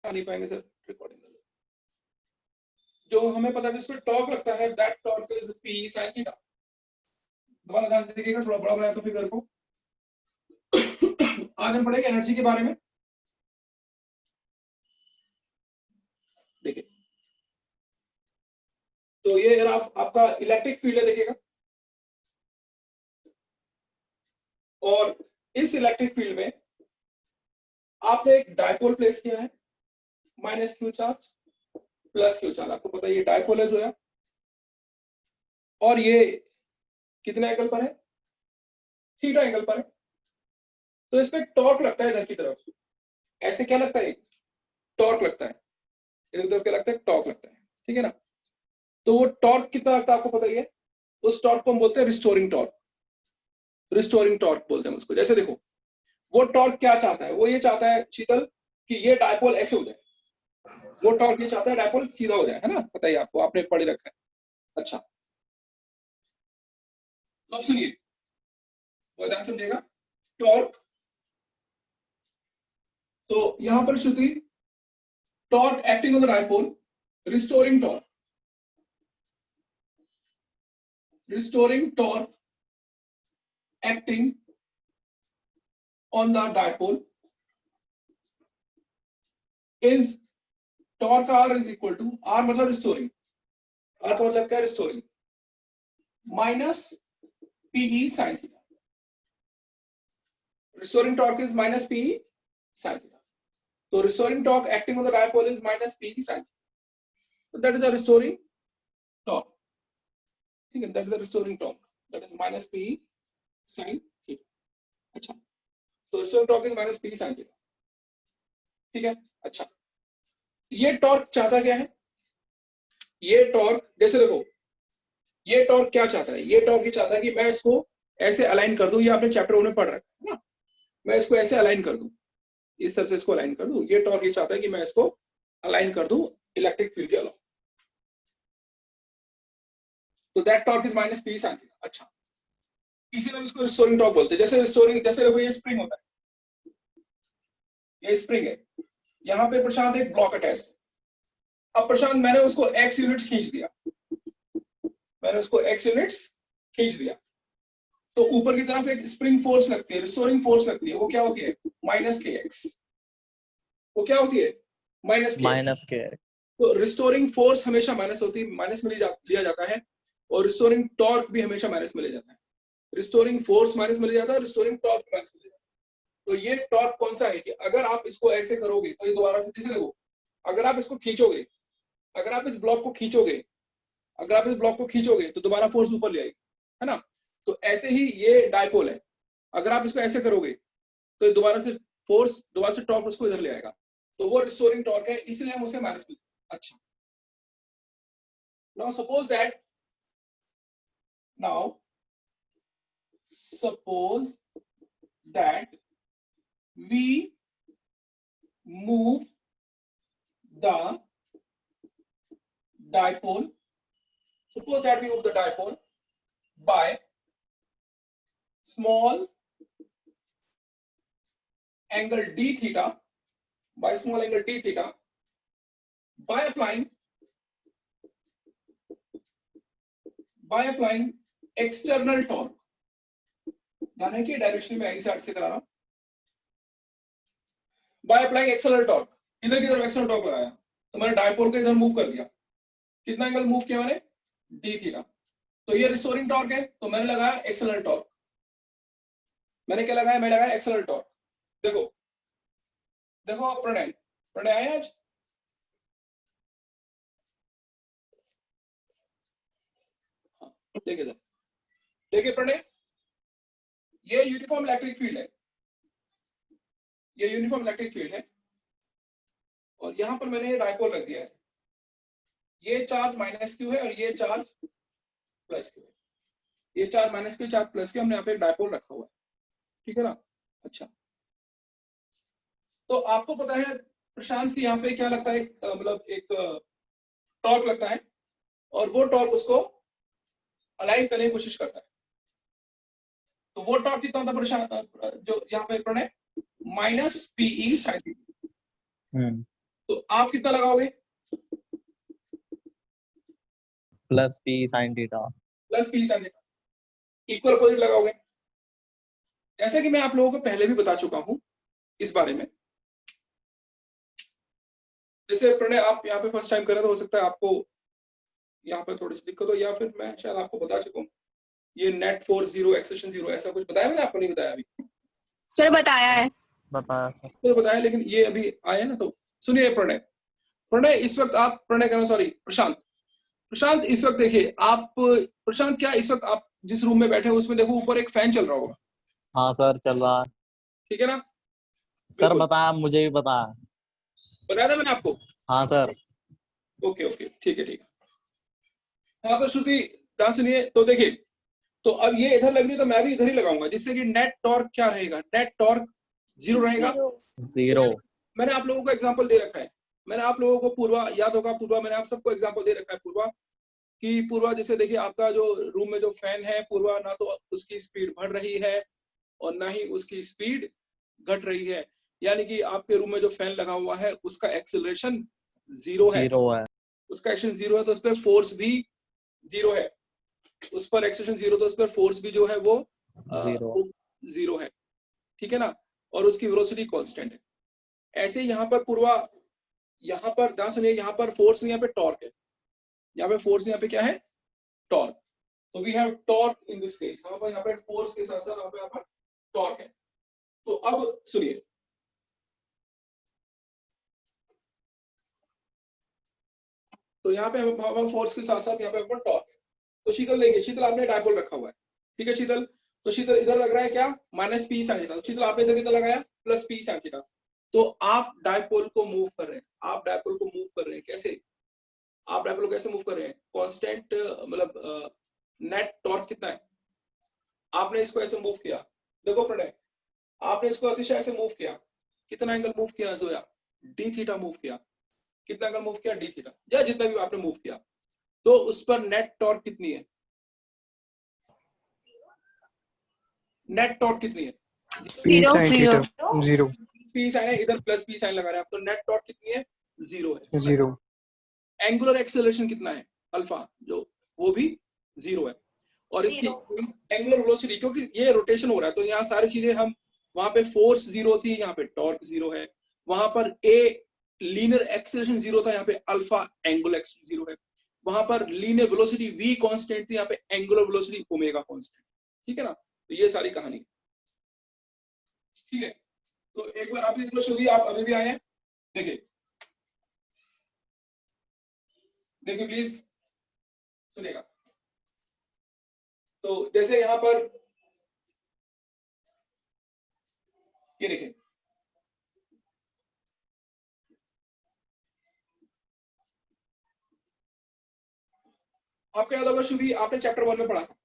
नहीं पाएंगे sir, recording जो हमें पता है इसमें टॉर्क लगता है, that torque is P sin theta. दोबारा ध्यान से देखिएगा, थोड़ा बड़ा बनाया तो फिगर को। आज हम पढ़ेंगे एनर्जी के बारे में। देखिए, तो ये ग्राफ आपका इलेक्ट्रिक फील्ड है, देखिएगा। और इस इलेक्ट्रिक फील्ड में आपने एक डायपोल प्लेस किया है, minus Q charge plus Q charge. आपको पता है ये डायपोल है जो है, और ये कितने एंगल पर है? थीटा एंगल पर है। तो इसमें टॉर्क लगता है इधर की तरफ, ऐसे क्या लगता है? टॉर्क लगता है। इधर तरफ क्या लगता है? टॉर्क लगता है, ठीक है ना। तो वो टॉर्क कितना लगता है आपको पता ही है। उस टॉर्क को हम बोलते हैं रिस्टोरिंग टॉर्क। रिस्टोरिंग टॉर्क बोलते हैं उसको। जैसे देखो, वो टॉर्क क्या चाहता है? वो ये चाहता है शीतल कि ये डायपोल ऐसे हो जाए। वो टॉर्क ये चाहता है डायपोल सीधा हो जाए, है ना, पता ही आपको, आपने पढ़ रखा है। अच्छा, तो अब सुनिए, ध्यान समझिएगा। टॉर्क, तो यहां पर Shruti, torque acting on the dipole, restoring torque, restoring torque acting on the dipole is torque R is equal to, R मतलब रिस्टोरिंग, R का मतलब क्या है? Restoring, minus PE sin theta. Restoring torque is minus PE sin theta. तो restoring torque acting on the dipole is minus PE sin theta. तो that is a restoring torque, ठीक है, that is a restoring torque, that is minus PE sin theta. अच्छा, तो restoring torque is minus PE sin theta, ठीक है। अच्छा, ये torque चाहता क्या है? ये टॉर्क, जैसे देखो, ये टॉर्क क्या चाहता है? ये टॉर्क ये चाहता है कि मैं इसको ऐसे अलाइन कर दूं, ये आपने चैप्टर 1 में पढ़ रखा है ना। मैं इसको ऐसे अलाइन कर दूं, इस तरह से इसको अलाइन कर दूं। ये टॉर्क ये चाहता है कि मैं इसको अलाइन कर दूं इलेक्ट्रिक फील्ड के अलावा। तो that torque is minus P sin theta. अच्छा, इसीलिए इसको रिस्टोरिंग टॉर्क बोलते हैं। जैसे रिस्टोरिंग, जैसे देखो ये स्प्रिंग होता है, ये स्प्रिंग है, यहाँ पे प्रशांत एक ब्लॉक अटैच है। अब प्रशांत, मैंने उसको x यूनिट्स खींच दिया, मैंने उसको x यूनिट्स खींच दिया, तो ऊपर की तरफ एक स्प्रिंग फोर्स लगती है, रिस्टोरिंग फोर्स लगती है। वो क्या होती है? माइनस के एक्स। वो क्या होती है? माइनस के। तो रिस्टोरिंग फोर्स हमेशा माइनस होती है, माइनस में लिया जाता है। और रिस्टोरिंग टॉर्क भी हमेशा माइनस में लिया जाता है। रिस्टोरिंग फोर्स माइनस में लिया जाता है, रिस्टोरिंग टॉर्क माइनस में लिया जाता है। तो ये टॉर्क कौन सा है कि अगर आप इसको ऐसे करोगे तो ये दोबारा से जैसे देखो, अगर आप इसको खींचोगे, अगर आप इस ब्लॉक को खींचोगे, अगर आप इस ब्लॉक को खींचोगे तो दोबारा फोर्स ऊपर ले आएगी, है ना। तो ऐसे ही ये डायपोल है, अगर आप इसको ऐसे करोगे तो दोबारा से फोर्स, दोबारा से टॉर्क उसको इधर ले आएगा। तो वो रिस्टोरिंग टॉर्क है, इसलिए हम उसे माइनस में। अच्छा, now suppose that we move the dipole, suppose that we move the dipole by small angle d theta, by small angle d theta, by applying external torque। ध्यान है कि डायरेक्शन में आई साइड से करा रहा हूं। बाय अप्लाइंग एक्सटर्नल टॉर्क, इधर की तरफ एक्सटर्नल टॉर्क लगाया, तो मैंने डायपोल को इधर मूव कर दिया। कितना एंगल मूव किया मैंने? D theta. तो ये रिस्टोरिंग टॉर्क है, तो मैंने लगाया एक्सटर्नल टॉर्क। मैंने क्या लगाया? मैं लगाया एक्सटर्नल टॉर्क। देखो देखो प्रणय, प्रणय आए आज? देखिए देखिए प्रणय, ये यूनिफॉर्म इलेक्ट्रिक फील्ड है, ये यूनिफॉर्म इलेक्ट्रिक फील्ड है, और यहां पर मैंने डायपोल रख दिया है। ये चार्ज माइनस क्यू है और ये चार्ज प्लस क्यू है। ये charge minus Q, charge plus Q, हमने यहाँ पे एक डायपोल रखा हुआ है, ठीक है ना। अच्छा, तो आपको पता है प्रशांत की यहाँ पे क्या लगता है? मतलब एक टॉर्क लगता है, और वो टॉर्क उसको अलाइन करने की कोशिश करता है। तो वो टॉर्क कितना होता है प्रशांत, जो यहाँ पे Pranay? Minus PE sin theta. तो आप कितना लगाओगे? Plus P sine theta. Plus P sine theta, equal opposite लगाओगे। जैसे कि मैं आप लोगों को पहले भी बता चुका हूं इस बारे में, जैसे प्रणय आप यहाँ पे फर्स्ट टाइम कर रहे, तो हो सकता है आपको यहाँ पे थोड़ी सी दिक्कत हो, या फिर मैं शायद आपको बता चुका हूँ ये नेट फोर्स 0, एक्सेशन 0, ऐसा कुछ बताया मैंने आपको? नहीं बताया अभी? सर बताया है। बताया सर। तो बताया, लेकिन ये अभी आया ना, तो सुनिए प्रणय। प्रणय इस वक्त आप, प्रणय कहना सॉरी, प्रशांत, प्रशांत इस वक्त देखिए आप, प्रशांत क्या इस वक्त आप जिस रूम में बैठे हैं उसमें देखो ऊपर एक फैन चल रहा होगा, हाँ सर चल रहा है। ठीक है ना? सर बिल्कुल। बताया, मुझे भी बताया। बताया था मैंने आपको? हाँ सर। ओके ओके, ठीक है ठीक है। हाँ तो श्रुति ध्यान सुनिए, तो देखिए, तो अब ये इधर लग रही है तो मैं भी इधर ही लगाऊंगा, जिससे कि नेट टॉर्क क्या रहेगा? नेट टॉर्क 0 रहेगा। 0। मैंने आप लोगों को एग्जांपल दे रखा है, मैंने आप लोगों को पूर्वा याद होगा, पूर्वा मैंने आप सबको एग्जांपल दे रखा है पूर्वा कि पूर्वा जैसे देखिए आपका जो रूम में जो फैन है पूर्वा, ना तो उसकी स्पीड बढ़ रही है और ना ही उसकी स्पीड घट रही है, यानी कि आपके रूम में जो फैन लगा हुआ है उसका एक्सेलरेशन 0 है। 0 है। उसका एक्शन 0 है तो उस पर फोर्स भी 0 है, उस पर एक्सेशन 0 तो उस पर फोर्स भी जो है वो 0 है, ठीक है ना? और उसकी वेलोसिटी कांस्टेंट है। ऐसे यहाँ पर पूर्वा, यहाँ पर ध्यान सुनिए, यहाँ पर फोर्स नहीं, यहाँ पे टॉर्क है। यहाँ पे फोर्स, यहाँ पे क्या है? टॉर्क। तो we have torque in this case, यहाँ पे फोर्स के साथ साथ यहाँ पर टॉर्क है। तो अब सुनिए, तो यहाँ पे हम फोर्स के साथ साथ यहाँ पे टॉर्क है। तो शीतल देखिए, शीतल आपने डायपोल रखा हुआ है, ठीक है शीतल? तो शीतल इधर लग रहा है क्या? Minus P sine theta. Sheetal आपने इधर कितना लगाया? Plus P sine theta. तो आप डायपोल को मूव कर रहे हैं, आप डायपोल को मूव कर रहे हैं कैसे? आप डायपोल को कैसे मूव कर रहे हैं? कांस्टेंट, मतलब नेट टॉर्क कितना है? आपने इसको ऐसे मूव किया, देखो प्रणय, आपने इसको अतिशय ऐसे मूव किया, कितना एंगल मूव किया जोया? डी थीटा मूव किया। कितना एंगल मूव किया? डी थीटा, या जितना भी आपने मूव किया। तो उस पर नेट टॉर्क कितनी है? नेट टॉर्क कितनी है? P sine theta 0। P sine है, इधर प्लस पी साइन लगा रहे हैं आप, तो नेट टॉर्क कितनी है? 0 है। 0। एंगुलर एक्सेलरेशन कितना है? अल्फा, जो वो भी 0 है। और इसकी एंगुलर वेलोसिटी, क्योंकि ये रोटेशन हो रहा है तो यहाँ सारी चीजें हम, वहां पे फोर्स 0 थी, यहाँ पे टॉर्क 0 है। वहां पर ए लीनियर एक्सेलरेशन 0 था, यहाँ पे अल्फा एंगुलर एक्सेलरेशन 0 है। वहां पर लीनियर वेलोसिटी v कांस्टेंट थी, यहाँ पे एंगुलर वेलोसिटी ओमेगा कांस्टेंट, ठीक है ना? तो ये सारी कहानी, ठीक है? तो एक बार आप इसको शुरू, आप अभी भी आए हैं, देखिए देखिए प्लीज सुनिएगा। तो जैसे यहां पर ये देखिए, आपको याद होगा शुभी, आपने चैप्टर 1 में पढ़ा था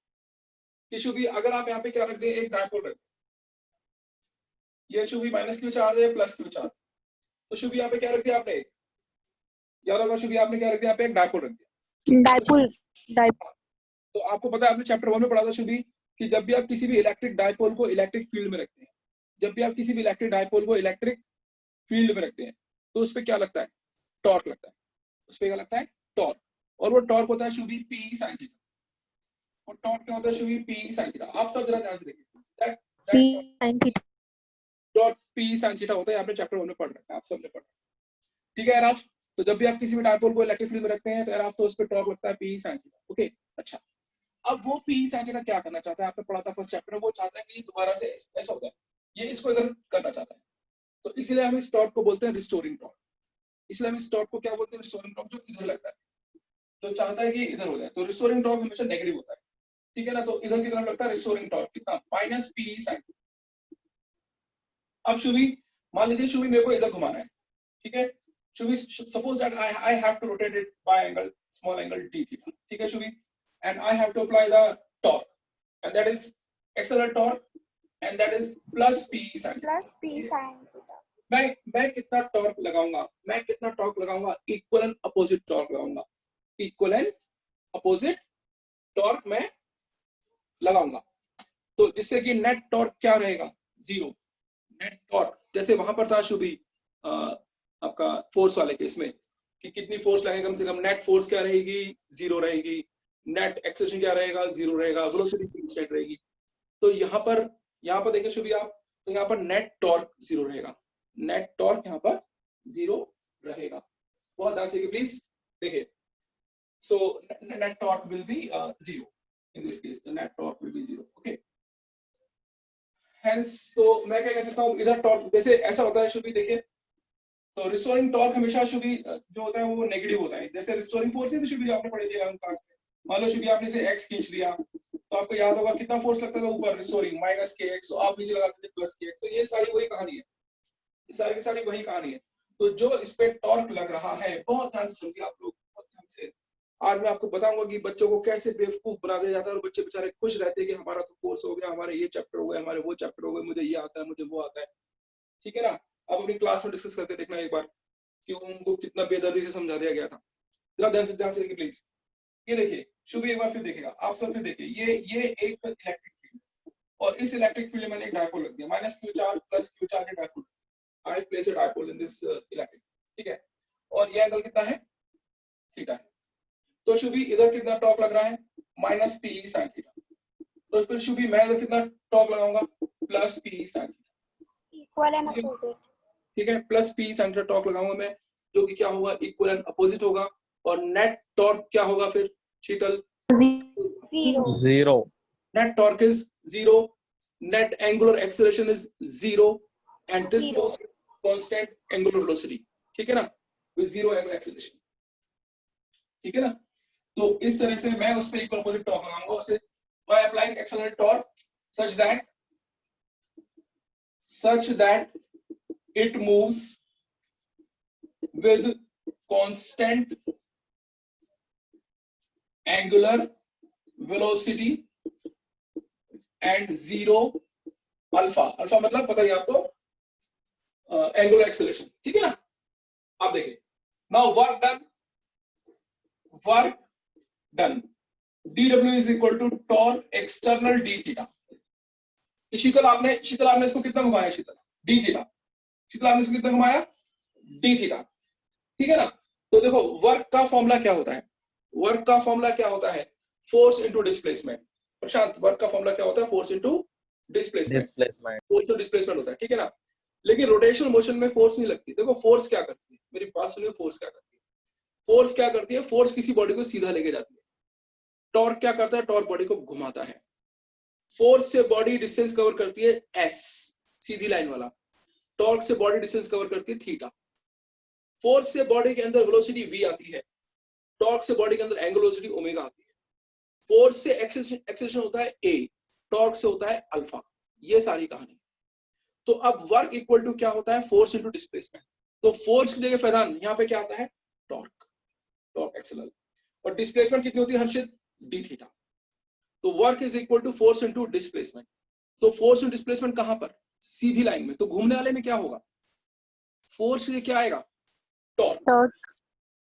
कि शुभी अगर आप यहाँ पे क्या रख दें, एक डायपोल रख दें, ये शुभी माइनस क्यू चार्ज है प्लस क्यू चार्ज, तो शुभी यहाँ पे क्या रख दिया आपने? याद होगा शुभी, आपने क्या रख दिया? यहाँ पे एक डायपोल रख दिया। डायपोल। तो आपको पता है, आपने चैप्टर 1 में पढ़ा था शुभी कि जब भी आप किसी भी इलेक्ट्रिक डायपोल को इलेक्ट्रिक फील्ड में रखते हैं, जब भी आप किसी भी इलेक्ट्रिक डायपोल को इलेक्ट्रिक फील्ड में रखते हैं, तो उस पर क्या लगता है? टॉर्क लगता है। उस पर क्या लगता है? टॉर्क। और वो टॉर्क होता है शुभी पी साइन थीटा। और टॉर्क क्या होता है शुभी? P sine theta. आप सब जरा ध्यान से देखिए, P sine theta dot P sine theta होता है, आपने चैप्टर 1 में पढ़ रखा है, आप सबने पढ़ा, ठीक है एराफ? तो जब भी आप किसी भी डायपोल को इलेक्ट्रिक फील्ड में रखते हैं तो एराफ तो उस पर टॉर्क लगता है पी साइन थीटा, ओके? अच्छा, अब वो पी साइन थीटा क्या करना चाहता है? आपने पढ़ा था फर्स्ट चैप्टर में, वो चाहता है कि दोबारा से ऐसा होता है, ये इसको इधर करना चाहता है, तो इसलिए हम इस टॉर्क को बोलते हैं रिस्टोरिंग टॉर्क। इसलिए हम इस टॉर्क को क्या बोलते हैं? रिस्टोरिंग टॉर्क, जो इधर लगता है, तो चाहता है कि इधर हो जाए, तो रिस्टोरिंग टॉर्क हमेशा नेगेटिव होता है, ठीक है ना? तो इधर की तरफ लगता है रिस्टोरिंग टॉर्क कितना? Minus P sine. अब शुभी, मान लीजिए शुभी मेरे को इधर घुमाना है, ठीक है Shubhi? Suppose that I have to rotate it by angle, small angle D theta, ठीक है Shubhi? And I have to apply the torque, and that is accelerate torque, and that is plus P sine theta. मैं कितना torque लगाऊंगा? मैं कितना torque लगाऊंगा? Equal and opposite torque लगाऊंगा, equal and opposite torque मैं लगाऊंगा, तो जिससे कि नेट टॉर्क क्या रहेगा? 0। नेट टॉर्क जैसे वहां पर था शुभी, आपका फोर्स वाले केस में कि कितनी फोर्स लगेगी, कम से कम नेट फोर्स क्या रहेगी, 0 रहेगी, नेट एक्सेलरेशन क्या रहेगा, 0 रहेगा, वेलोसिटी कांस्टेंट रहेगी। तो यहाँ पर देखिए शुभी आप, तो यहाँ पर नेट टॉर्क 0 रहेगा, नेट टॉर्क यहाँ पर 0 रहेगा। बहुत ध्यान से प्लीज देखिए, so net torque will be 0 in this case, the net torque will be 0, okay। hence so मैं क्या कह सकता हूँ, इधर टॉर्क जैसे ऐसा होता है शुभी देखिए, तो रिस्टोरिंग टॉर्क हमेशा शुभी जो होता है वो नेगेटिव होता है। जैसे रिस्टोरिंग फोर्स नहीं शुभी आपने पढ़ी थी क्लास में, मान लो शुभी आपने से x खींच दिया, तो आपको याद होगा कितना फोर्स लगता था ऊपर, रिस्टोरिंग -kx, तो आप नीचे लगाते थे +kx। तो ये सारी वही कहानी है, ये सारी की सारी वही कहानी है। तो जो इस पे टॉर्क लग रहा है, बहुत ध्यान से समझिए आप लोग, बहुत ध्यान से। आज मैं आपको बताऊंगा कि बच्चों को कैसे बेवकूफ बना दिया जाता है, और बच्चे बेचारे खुश रहते हैं कि हमारा तो कोर्स हो गया, हमारे ये चैप्टर हो गए, हमारे वो चैप्टर हो गए, मुझे ये आता है, मुझे वो आता है, ठीक है ना। अब अपनी क्लास में डिस्कस करके देखना एक बार कि उनको कितना बेदर्दी से समझा दिया गया था। जरा ध्यान से देखिए प्लीज। ये देखिए शुभ, एक बार फिर देखेगा आप सब, फिर देखिए ये एक इलेक्ट्रिक फील्ड, और इस इलेक्ट्रिक फील्ड में मैंने एक डायपोल लग दिया, -q charge +q charge dipole, I place a dipole in this electric, ठीक है। और ये एंगल कितना है, थीटा है। तो शुभी इधर कितना टॉर्क लग रहा है, -p sin थीटा। तो फिर शुभी मैं इधर कितना टॉर्क लगाऊंगा, +p sin theta, equal and opposite, ठीक है। +p sin थीटा टॉर्क लगाऊंगा मैं, जो कि क्या होगा, इक्वल एंड अपोजिट होगा। और नेट टॉर्क क्या होगा फिर शीतल, 0, 0, net torque is 0, net angular acceleration is 0, and this 0, was constant angular velocity, ठीक है ना, with 0 angular acceleration, ठीक है ना। तो इस तरह से मैं उस पे इक्वल अपोजिट टॉर्क लगाऊंगा उसे, by applying accelerated torque such that it moves with constant angular velocity and 0 alpha, alpha मतलब पता ही आपको, एंगुलर एक्सेलरेशन, ठीक है ना। आप देखिए, now work done dw is equal to torque external d theta. Sheetal आपने इसको कितना घुमाया, शीतल d थीटा, शीतल आपने इसको कितना घुमाया, d थीटा, ठीक है ना। तो देखो वर्क का फॉर्मूला क्या होता है, वर्क का फॉर्मूला क्या होता है, फोर्स इनटू डिस्प्लेसमेंट। प्रशांत, वर्क का फॉर्मूला क्या होता है, force into displacement, displacement, force और डिस्प्लेसमेंट होता है, ठीक है ना। लेकिन रोटेशनल मोशन में फोर्स नहीं लगती। देखो फोर्स क्या करती है, मेरी बात सुनिए, फोर्स क्या करती है, फोर्स क्या करती है, फोर्स किसी बॉडी को सीधा लेके जाती है। टॉर्क क्या करता है, टॉर्क बॉडी को घुमाता है। फोर्स से बॉडी डिस्टेंस कवर करती है s, सीधी लाइन वाला। टॉर्क से बॉडी डिस्टेंस कवर करती है थीटा। फोर्स से बॉडी के अंदर वेलोसिटी v आती है, टॉर्क से बॉडी के अंदर एंगुलर वेलोसिटी ओमेगा आती है। फोर्स से एक्सेलरेशन होता है a, टॉर्क से होता है अल्फा। ये सारी कहानी। तो अब वर्क इक्वल टू क्या होता है, फोर्स इनटू डिस्प्लेसमेंट। तो फोर्स की जगह फैदान यहाँ पे क्या आता है, टॉर्क, टॉर्क एक्सएल। और डिस्प्लेसमेंट कितनी होती है हर्षित, डी थीटा। तो work is equal to force into displacement. तो फोर्स इनटू डिस्प्लेसमेंट कहां पर, सीधी लाइन में। तो घूमने वाले में क्या होगा, फोर्स से क्या आएगा, टॉर्क।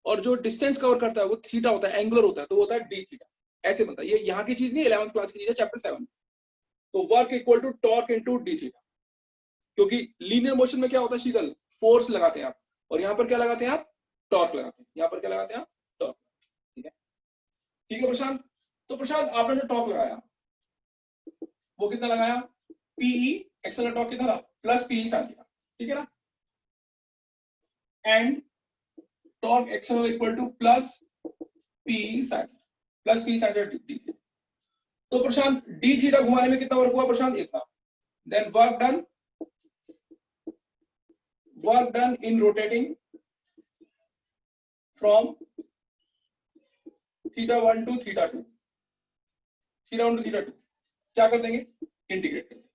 और जो डिस्टेंस कवर करता है वो थीटा होता है, एंगुलर होता है, तो होता है डी थीटा। ऐसे बनता है। ये यहाँ की चीज नहीं, 11th क्लास की चीज है, चैप्टर 7। तो work equal to torque into D theta. क्योंकि लीनियर मोशन में क्या होता है शीतल, फोर्स लगाते हैं आप, और यहाँ पर क्या लगाते हैं आप, टॉर्क लगाते हैं। यहाँ पर क्या लगाते हैं आप, टॉर्क, ठीक है। ठीक है प्रशांत। तो प्रशांत आपने जो टॉर्क लगाया वो कितना लगाया, पीई, एक्सेलरेटर टॉर्क कितना था, +PE sin थीटा, ठीक है ना। And torque accelerator equal to +PE sin, +PE sin D theta. तो प्रशांत डी थीटा घुमाने में कितना वर्क हुआ प्रशांत, इतना। Then work done in rotating from θ1 to θ2, θ1 to θ2 क्या कर देंगे, इंटीग्रेट कर देंगे।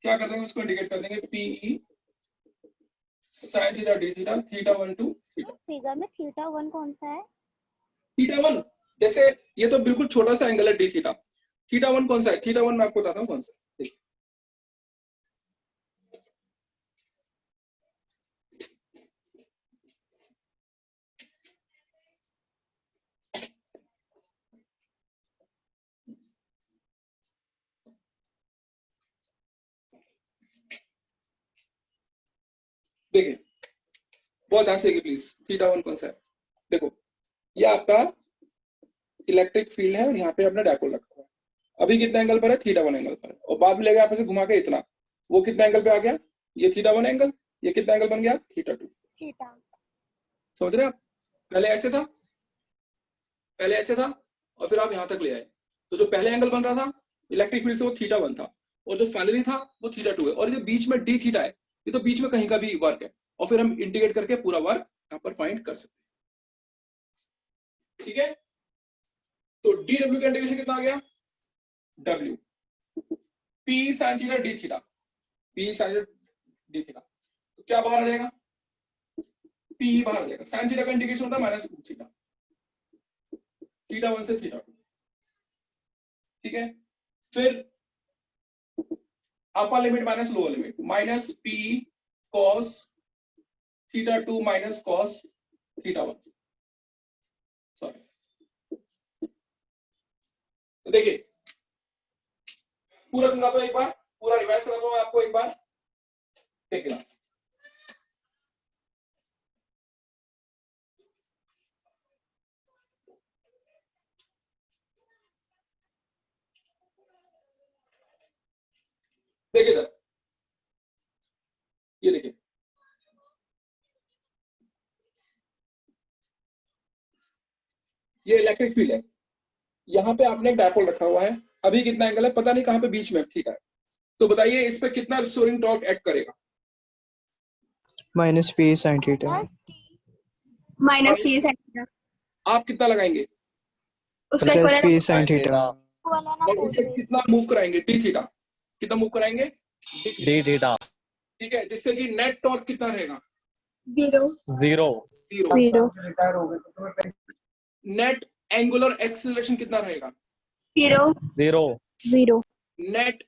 क्या कर देंगे, उसको इंटीग्रेट कर देंगे, PE sin theta D theta, θ1 to θ2। Figure में θ1 कौन सा है, θ1 जैसे ये तो बिल्कुल छोटा सा एंगल है डी थीटा। θ1 कौन सा है, θ1 मैं आपको बताता हूँ कौन सा। देखिए बहुत ध्यान से प्लीज, थीटा वन कौन सा है? देखो ये आपका इलेक्ट्रिक फील्ड है और यहाँ पे आपने डायपोल रखा हुआ है। अभी कितना एंगल पर है? थीटा वन एंगल पर है। और बाद में लेगा आप ऐसे घुमा के इतना, वो कितना एंगल पे आ गया? ये थीटा वन एंगल। ये कितना एंगल बन गया? Theta two. थीटा। समझ रहे हैं आप? पहले ऐसे था, पहले ऐसे था और फिर आप यहाँ तक ले आए। तो जो पहले एंगल बन रहा था इलेक्ट्रिक फील्ड से वो थीटा वन था, और जो फाइनली था वो थीटा टू है। और ये बीच में डी थीटा है, ये तो बीच में कहीं का भी वर्क है, और फिर हम इंटीग्रेट करके पूरा वर्क यहाँ पर फाइंड कर सकते हैं। ठीक है, तो डी डब्ल्यू का इंटीग्रेशन कितना आ गया? W P sine theta D theta, P sine D theta. तो क्या बाहर आ जाएगा? पी बाहर आ जाएगा। साइन थीटा का इंटीग्रेशन होता है माइनस थीटा, थीटा वन से थीटा टू। ठीक है, फिर upper limit minus lower limit, minus P cos theta two minus cos theta one. Sorry, तो देखिए पूरा समझाता हूं एक बार, पूरा रिवाइज कराता हूं आपको एक बार, देखिए। देखिए सर, ये देखिए ये इलेक्ट्रिक फील्ड है, यहाँ पे आपने एक डायपोल रखा हुआ है। अभी कितना एंगल है पता नहीं, कहां पे बीच में, ठीक है। तो बताइए इस पे कितना रिस्टोरिंग टॉर्क एक्ट करेगा? Minus P sine theta. Minus P sine theta, आप कितना लगाएंगे? उसका plus equal P sine theta. वाला ना और इसे बोल कितना मूव कराएंगे? D theta. कितना मूव कराएंगे? डी थीटा ठीक है, जिससे कि नेट टॉर्क कितना रहेगा? Zero zero zero. Zero net angular acceleration कितना रहेगा? Zero zero zero net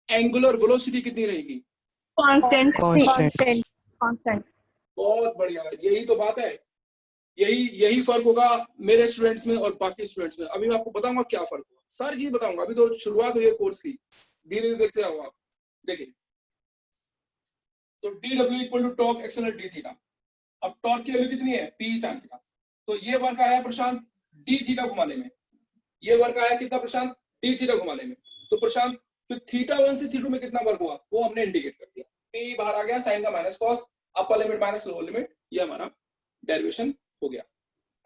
angular velocity कितनी रहेगी? Constant constant. कांस्टेंट। बहुत बढ़िया, यही तो बात है। यही फर्क होगा मेरे स्टूडेंट्स में और बाकी स्टूडेंट्स में। अभी मैं आपको बताऊंगा क्या फर्क होगा, सारी चीज बताऊंगा। अभी तो शुरुआत हुई है कोर्स की, धीरे धीरे देखते रहो आप। देखिए तो D W equal to torque external D theta. अब टॉर्क की वैल्यू कितनी है? P sine theta. तो ये वर्क आया प्रशांत डी थीटा घुमाने में, ये वर्क आया कितना प्रशांत? डी थीटा घुमाने में। तो प्रशांत फिर थीटा वन से थीटा में कितना वर्क हुआ वो हमने इंडिकेट कर दिया। पी बाहर आ गया, साइन का minus cos, upper limit minus lower limit, ये हमारा डेरिवेशन हो गया।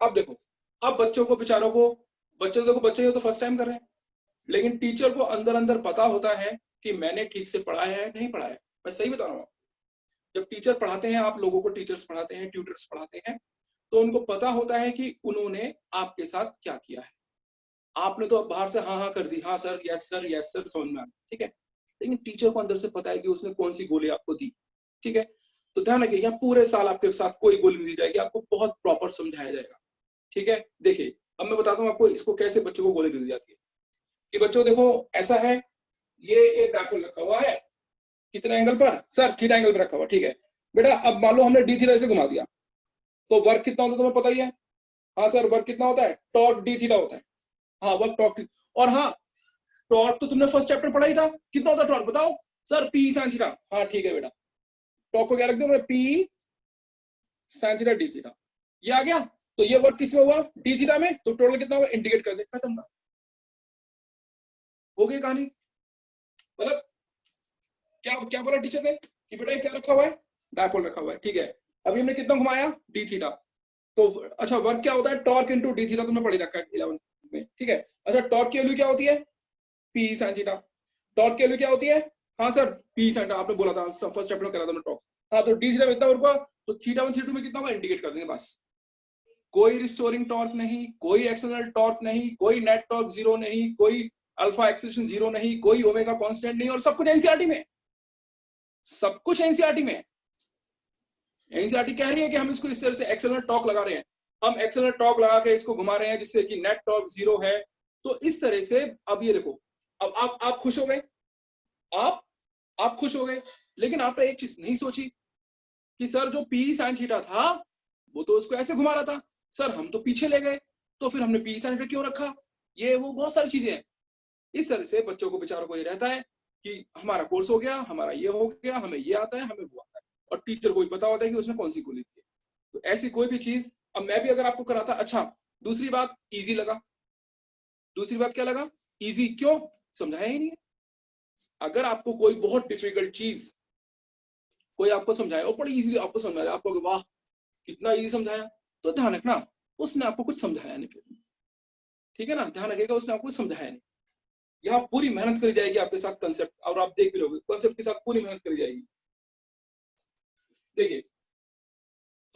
अब देखो, अब बच्चों को बेचारों को, बच्चे तो फर्स्ट टाइम कर रहे हैं, लेकिन टीचर को अंदर अंदर पता होता है कि मैंने ठीक से पढ़ाया है नहीं पढ़ाया है। मैं सही बता रहा हूँ, जब टीचर पढ़ाते हैं, आप लोगों को टीचर्स पढ़ाते हैं, ट्यूटर्स पढ़ाते हैं, तो उनको पता होता है कि उन्होंने आपके साथ क्या किया है। आपने तो बाहर से हाँ हाँ कर दी, हाँ सर, यस सर, समझ में आ गया, ठीक है। लेकिन टीचर को अंदर से पता है कि उसने कौन सी गोली आपको दी, ठीक है। तो ध्यान रखिए, यहाँ पूरे साल आपके साथ कोई गोली नहीं दी जाएगी, आपको बहुत प्रॉपर समझाया जाएगा, ठीक है। देखिए अब मैं बताता हूँ आपको इसको कैसे बच्चों को गोली दी जाती है। कि बच्चों देखो ऐसा है, ये एक डायपोल रखा हुआ है, कितने एंगल पर? सर थीटा एंगल पर रखा हुआ, ठीक है बेटा। अब मान लो हमने डी थीटा से घुमा दिया, तो वर्क कितना होता है तुम्हें पता ही है? हाँ सर, वर्क कितना होता है? टॉर्क डी थीटा होता है। हाँ वर्क टॉर्क, और हाँ टॉर्क तो तुमने फर्स्ट चैप्टर पढ़ा ही था, कितना होता है टॉर्क बताओ? Sir P sine theta. हाँ ठीक है बेटा, टॉर्क को क्या रख दो? P sine theta D theta. ये आ गया। तो ये वर्क किसमें हुआ? डी थीटा में। तो टोटल कितना होगा? इंडिकेट कर दे, खत्म, हो गई कहानी। मतलब क्या क्या बोला टीचर ने कि बेटा क्या रखा हुआ है? डायपोल रखा हुआ है, ठीक है। अभी हमने कितना घुमाया? D theta. तो अच्छा वर्क क्या होता है? टॉर्क इनटू डी थीटा, तुमने पढ़ी रखा है 11 में, ठीक है। अच्छा टॉर्क की वैल्यू क्या होती है? P sine theta. टॉर्क की वैल्यू क्या होती है? हाँ सर पी साइन थीटा, आपने बोला था फर्स्ट चैप्टर में करा था मैं टॉर्क। हाँ तो डी थीटा कितना वर्क हुआ? तो थीटा वन थीटा टू में कितना होगा इंडिकेट कर देंगे बस। कोई रिस्टोरिंग टॉर्क नहीं, कोई एक्सटर्नल टॉर्क नहीं, कोई नेट टॉर्क जीरो नहीं, कोई अल्फा एक्सेलरेशन जीरो नहीं, कोई ओमेगा कांस्टेंट नहीं, और सब कुछ एनसीईआरटी में, सब कुछ एनसीईआरटी में। एनसीईआरटी कह रही है कि हम इसको इस तरह से एक्सटर्नल टॉर्क लगा रहे हैं, हम एक्सटर्नल टॉर्क लगा के इसको घुमा रहे हैं जिससे कि नेट टॉर्क जीरो है। तो इस तरह से अब ये देखो, अब आप खुश हो गए, आप खुश हो गए, लेकिन आपने एक चीज नहीं सोची कि सर जो पी साइन थीटा था वो तो उसको ऐसे घुमा रहा था, सर हम तो पीछे ले गए, तो फिर हमने पी साइन थीटा क्यों रखा? ये वो बहुत सारी चीजें हैं। इस तरह से बच्चों को बेचारों को ये रहता है कि हमारा कोर्स हो गया, हमारा ये हो गया, हमें ये आता है, हमें वो आता है। और टीचर को भी पता होता है कि उसने कौन सी गोली दी है। तो ऐसी कोई भी चीज, अब मैं भी अगर आपको कराता, अच्छा दूसरी बात इजी लगा, दूसरी बात क्या लगा, इजी, क्यों, समझाया ही नहीं है। अगर आपको कोई बहुत डिफिकल्ट चीज कोई आपको समझाया और बड़ी इजीली आपको समझाया, आपको वाह कितना इजी समझाया, तो ध्यान रखना उसने आपको कुछ समझाया नहीं फिर, ठीक है ना, ध्यान रखिएगा उसने आपको कुछ समझाया नहीं। यहाँ पूरी मेहनत करी जाएगी आपके साथ कंसेप्ट, और आप देख भी लोगे कंसेप्ट के साथ पूरी मेहनत करी जाएगी। देखिए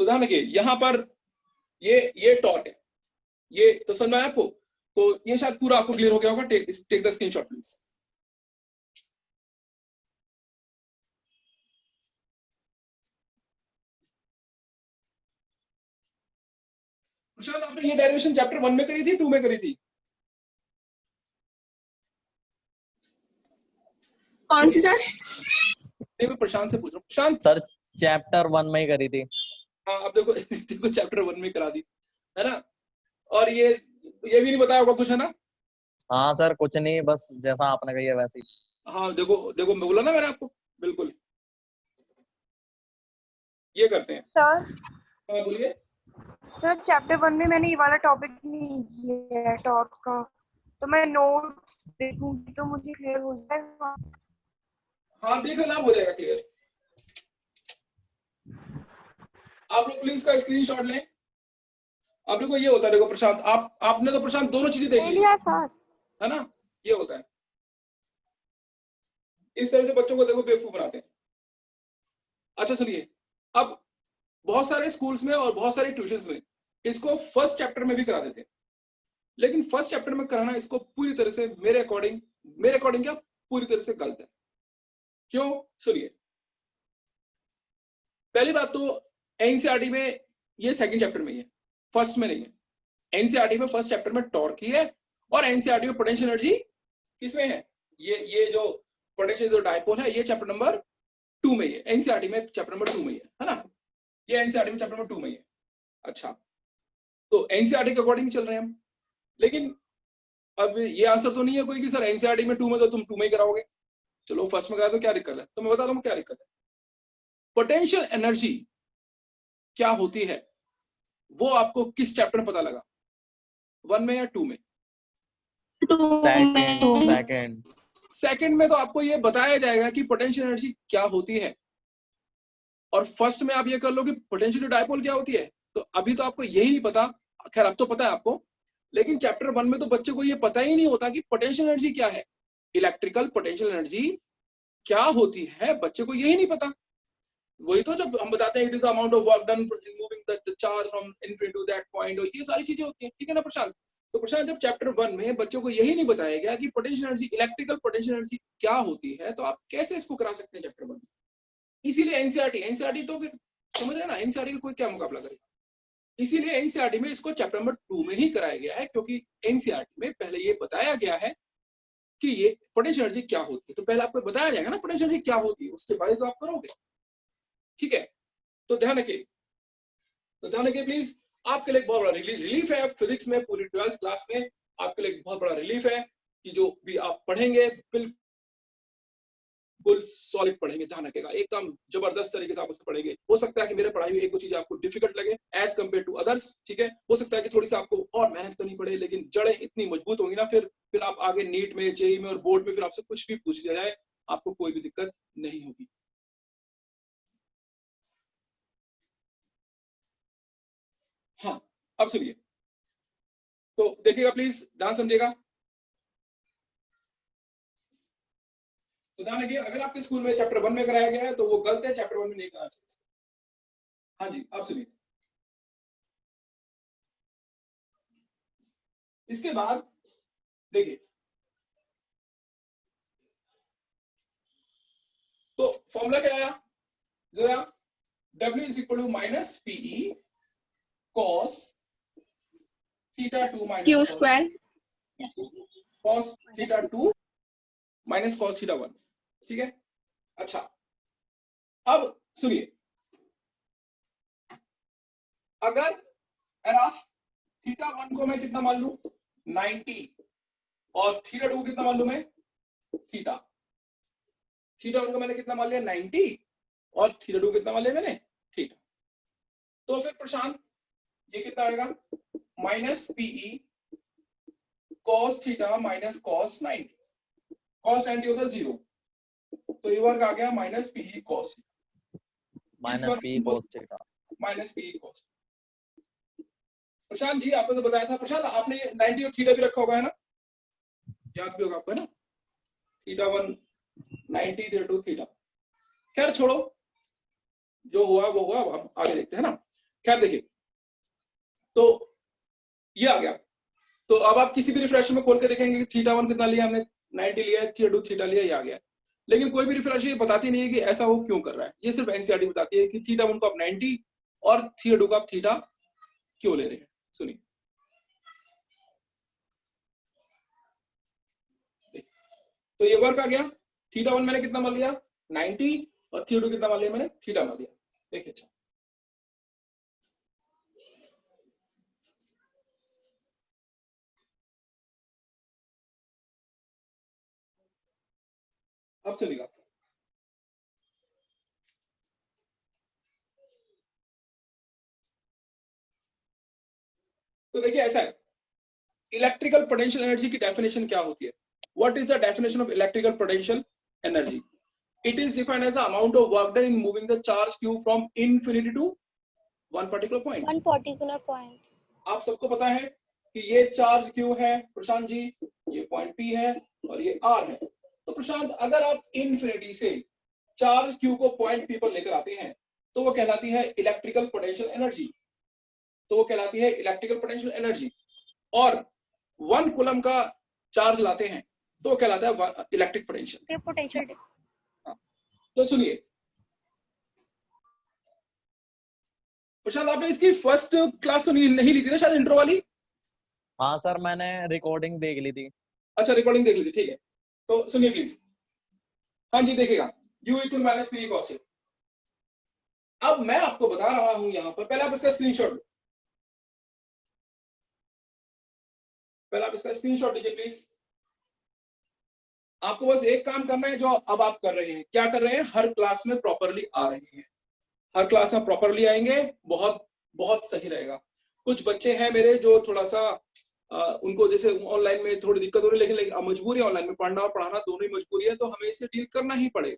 तो ध्यान रखिए, यहाँ पर ये टॉर्क है, ये तो समझ में आया आपको, तो ये शायद पूरा आपको क्लियर हो गया होगा। Take the screenshot please. Prashant आपने ये डेरिवेशन चैप्टर 1 में करी थी, 2 में करी थी? कौन सी सर? नहीं मैं प्रशांत से पूछ रहा हूँ। प्रशांत सर चैप्टर 1 में ही करी थी। हाँ अब देखो देखो चैप्टर 1 में करा दी है ना, और ये भी नहीं बताया होगा कुछ, है ना? हाँ सर कुछ नहीं, बस जैसा आपने कही है वैसे ही। हाँ देखो देखो मैं बोला ना मैंने आपको, बिल्कुल ये करते हैं। सर हाँ बोलिए। सर चैप्टर 1 में मैंने ये वाला टॉपिक नहीं किया है टॉर्क का, तो मैं नोट देखूंगी तो मुझे क्लियर हो जाएगा। हाँ देख लेना, हो जाएगा क्लियर। आप लोग प्लीज का स्क्रीनशॉट लें। आप लोग को ये होता है, देखो प्रशांत आपने तो प्रशांत दोनों चीजें देख ली लिया सर। है ना, ये होता है, इस तरह से बच्चों को देखो बेवकूफ बनाते हैं। अच्छा सुनिए, अब बहुत सारे स्कूल्स में और बहुत सारे ट्यूशंस में इसको फर्स्ट चैप्टर में भी करा देते हैं, लेकिन फर्स्ट चैप्टर में कराना इसको पूरी तरह से मेरे अकॉर्डिंग क्या पूरी तरह से गलत है। क्यों, सुनिए, पहली बात तो एनसीईआरटी में ये सेकंड चैप्टर में ही है, फर्स्ट में नहीं है। एनसीईआरटी में फर्स्ट चैप्टर में टॉर्क ही है, और एनसीईआरटी में पोटेंशियल एनर्जी किसमें है, ये जो पोटेंशियल जो डायपोल है ये चैप्टर नंबर 2 में ही है, एनसीईआरटी में चैप्टर नंबर 2 में ही है ना, ये एनसीईआरटी में चैप्टर नंबर 2 में ही है। अच्छा तो एनसीईआरटी के अकॉर्डिंग चल रहे हैं हम, लेकिन अब ये आंसर तो नहीं है कोई कि सर एनसीईआरटी में 2 में तो तुम 2 में ही कराओगे, चलो फर्स्ट में करा तो क्या दिक्कत है। तो मैं बता रहा हूं क्या दिक्कत है। पोटेंशियल एनर्जी क्या होती है वो आपको किस चैप्टर में पता लगा, 1 में या 2 में? सेकंड में तो आपको ये बताया जाएगा कि पोटेंशियल एनर्जी क्या होती है, और फर्स्ट में आप ये कर लो कि पोटेंशियल डायपोल क्या होती है। तो अभी तो आपको यही नहीं पता, खैर अब तो पता है आपको, लेकिन चैप्टर 1 में तो बच्चे को ये पता ही नहीं होता कि पोटेंशियल एनर्जी क्या है, इलेक्ट्रिकल पोटेंशियल एनर्जी क्या होती है, बच्चे को यही नहीं पता। वही तो जब हम बताते हैं it is amount of work done in moving the charge from infinity to that point, और ये सारी चीजें होती हैं, ठीक है ना प्रशांत। तो प्रशांत जब चैप्टर 1 में बच्चों को यही नहीं बताया गया कि potential energy, electrical potential energy क्या होती है, तो आप कैसे इसको करा सकते हैं चैप्टर 1 में। इसीलिए एनसीईआरटी तो फिर समझ रहे हैं ना, एनसीईआरटी का कोई क्या मुकाबला करेगा, इसीलिए एनसीईआरटी में इसको चैप्टर नंबर 2 में ही कराया गया है, क्योंकि एनसीईआरटी में पहले ये बताया गया है कि ये पोटेंशियल एनर्जी क्या होती है, तो पहले आपको बताया जाएगा ना पोटेंशियल एनर्जी क्या होती है, उसके बाद तो आप करोगे, ठीक है। तो ध्यान रखिए प्लीज, आपके लिए एक बहुत बड़ा रिलीफ है फिजिक्स में, पूरी 12th क्लास में आपके लिए एक बहुत बड़ा रिलीफ है कि जो भी आप पढ़ेंगे बिल्कुल सॉलिड पढ़ेंगे, ध्यान रखिएगा, एकदम जबरदस्त तरीके से आप उसको पढ़ेंगे। हो सकता है कि मेरे पढ़ाई हुई एक दो चीजें आपको डिफिकल्ट लगे एज कंपेयर टू अदर्स, ठीक है, हो सकता है कि थोड़ी सी आपको और मेहनत करनी पड़े, लेकिन जड़ें इतनी मजबूत होंगी ना, फिर आप आगे नीट में, जेईई में और बोर्ड में फिर आपसे कुछ भी पूछ लिया जाए आपको कोई भी दिक्कत नहीं होगी। हाँ अब सुनिए, तो देखिएगा प्लीज, ध्यान समझिएगा। तो ध्यान रखिए, अगर आपके स्कूल में चैप्टर 1 में कराया गया है तो वो गलत है, चैप्टर 1 में नहीं कराना चाहिए। हाँ जी अब सुनिए, इसके बाद देखिए, तो फॉर्मूला क्या आया जरा, W is equal to minus PE cos theta 2 minus Q square cos theta 2 minus cos theta 1, ठीक है। अच्छा अब सुनिए, अगर एराफ थीटा 1 को मैं कितना मान लूं 90, और थीटा 2 कितना मान लूं मैं, थीटा 1 को मैंने कितना मान लिया 90, और थीटा 2 कितना मान लिया मैंने, थीटा। तो फिर प्रशांत ये कितना आएगा, minus PE cos theta minus cos 90। Cos 90 होता है 0, तो ये वर्ग आ गया minus PE cos minus P cos theta. Minus PE cos. Prashant ji आपने तो बताया था, प्रशांत आपने 90 और थीटा भी रखा होगा है ना, याद भी होगा आपको है ना, थीटा 1 90 थीटा 2 थीटा। खैर छोड़ो, जो हुआ वो हुआ, अब आगे देखते हैं ना। खैर देखिए, तो ये आ गया। तो अब आप किसी भी रिफ्रेशर में खोल के देखेंगे कि थीटा 1 कितना लिया हमने, 90 लिया है, थीटा 2 थीटा लिया, ये आ गया। लेकिन कोई भी रिफ्रेशर ये बताती नहीं है कि ऐसा वो क्यों कर रहा है। ये सिर्फ एनसीईआरटी बताती है कि थीटा 1 को आप 90 और थीटा 2 को आप थीटा क्यों ले रहे हैं। सुनिए, तो ये वर्क आ गया। थीटा 1 मैंने कितना मान लिया, 90, और थीटा 2 कितना मान लिया मैंने, थीटा मान लिया। देखिए अच्छा, अब सुनिएगा। तो देखिए ऐसा है, इलेक्ट्रिकल पोटेंशियल एनर्जी की डेफिनेशन क्या होती है। What is the definition of electrical potential energy? It is defined as the amount of work done in moving the charge Q from infinity to one particular point. One particular point. आप सबको पता है कि ये charge Q है प्रशांत जी, ये point P है और ये आर है। तो प्रशांत अगर आप इनफिनिटी से चार्ज क्यू को पॉइंट पी पर लेकर आते हैं तो वो कहलाती है इलेक्ट्रिकल पोटेंशियल एनर्जी। तो वो कहलाती है इलेक्ट्रिकल पोटेंशियल एनर्जी। और 1 कूलम का चार्ज लाते हैं तो वो कहलाता है इलेक्ट्रिक पोटेंशियल। Potential. तो सुनिए प्रशांत, आपने इसकी फर्स्ट क्लास तो नहीं ली थी ना शायद, इंट्रो वाली? हाँ सर, मैंने रिकॉर्डिंग देख ली थी। अच्छा, रिकॉर्डिंग देख ली थी, ठीक है। तो सुनिए प्लीज। हाँ जी, देखिएगा, u equal minus P cos. अब मैं आपको बता रहा हूं यहां पर, पहले आप इसका स्क्रीनशॉट लो, पहले आप इसका स्क्रीनशॉट लीजिए प्लीज। आपको बस एक काम करना है जो अब आप कर रहे हैं। क्या कर रहे हैं, हर क्लास में प्रॉपरली आ रहे हैं, हर क्लास में प्रॉपरली आएंगे, बहुत बहुत सही रहेगा। कुछ बच्चे हैं मेरे जो थोड़ा सा उनको जैसे ऑनलाइन में थोड़ी दिक्कत हो रही है, लेकिन मजबूरी है, ऑनलाइन में पढ़ना और पढ़ाना दोनों ही मजबूरी है, तो हमें इससे डील करना ही पड़ेगा।